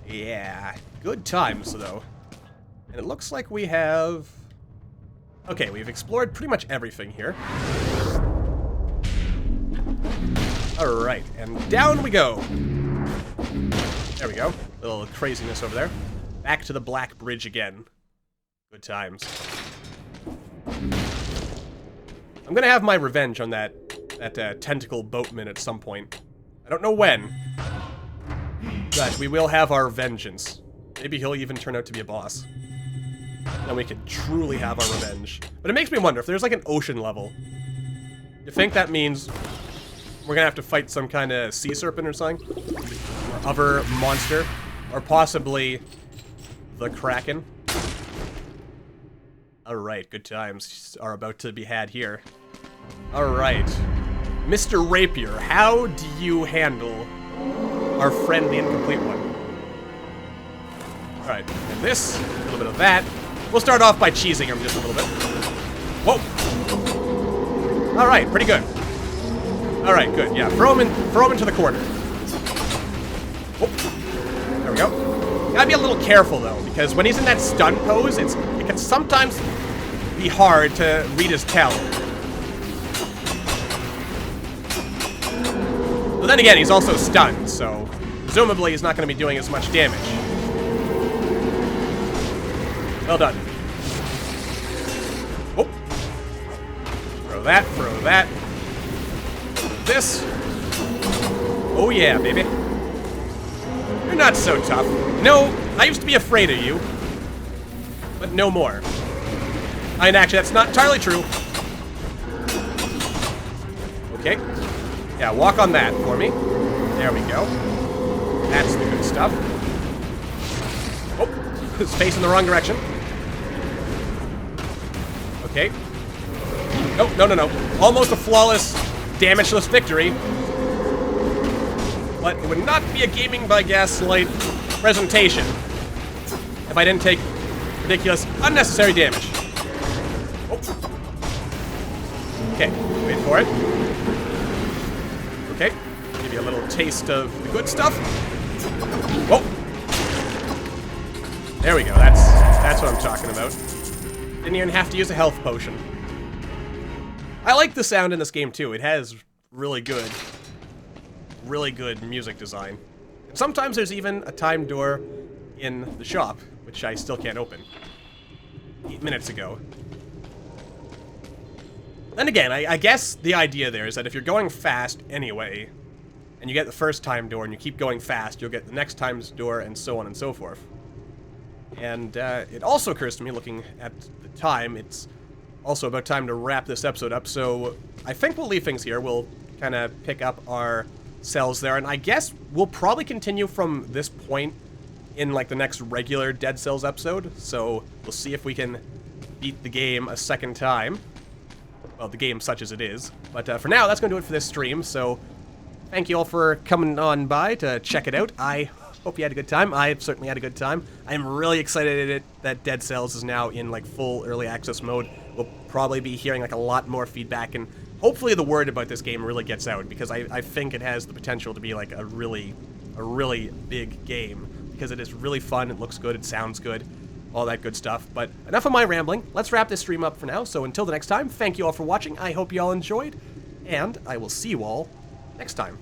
Yeah. Good times, though. And it looks like we have... Okay, we've explored pretty much everything here. Alright, and down we go. There we go. A little craziness over there. Back to the Black Bridge again. Good times. I'm gonna have my revenge on that tentacle boatman at some point. I don't know when. But we will have our vengeance. Maybe he'll even turn out to be a boss. Then we can truly have our revenge. But it makes me wonder, if there's like an ocean level, you think that means we're gonna have to fight some kind of sea serpent or something? Or other monster? Or possibly the Kraken? Alright, good times are about to be had here. Alright. Mr. Rapier, how do you handle our friend, the incomplete one? Alright, and this, a little bit of that. We'll start off by cheesing him just a little bit. Whoa! Alright, pretty good. Alright, good, yeah. Throw him into the corner. Whoop. There we go. Gotta be a little careful, though, because when he's in that stun pose, it can sometimes be hard to read his tell. But then again, he's also stunned, so presumably he's not going to be doing as much damage. Well done. Oh. Throw that, throw that. This. Oh yeah, baby. You're not so tough. No, I used to be afraid of you. But no more. And actually, that's not entirely true. Okay. Yeah, walk on that for me. There we go. That's the good stuff. Oh, it's facing the wrong direction. Okay. Oh, no, no, no. Almost a flawless, damageless victory. But it would not be a Gaming by Gaslight presentation if I didn't take ridiculous, unnecessary damage. Oh. Okay, wait for it. Okay, give you a little taste of the good stuff. Whoa. There we go, that's what I'm talking about. Didn't even have to use a health potion. I like the sound in this game too. It has really good music design. And sometimes there's even a timed door in the shop, which I still can't open. 8 minutes ago. Then again, I guess the idea there is that if you're going fast anyway, and you get the first time door and you keep going fast, you'll get the next time's door and so on and so forth. And it also occurs to me, looking at the time, it's also about time to wrap this episode up, so I think we'll leave things here. We'll kind of pick up our cells there, and I guess we'll probably continue from this point in like the next regular Dead Cells episode, so we'll see if we can beat the game a second time. Well, the game such as it is. But for now, that's going to do it for this stream, so thank you all for coming on by to check it out. I hope you had a good time. I certainly had a good time. I'm really excited that Dead Cells is now in like full early access mode. We'll probably be hearing like a lot more feedback, and hopefully the word about this game really gets out, because I think it has the potential to be like a really big game, because it is really fun, it looks good, it sounds good, all that good stuff. But enough of my rambling. Let's wrap this stream up for now. So until the next time, thank you all for watching. I hope you all enjoyed, and I will see you all next time.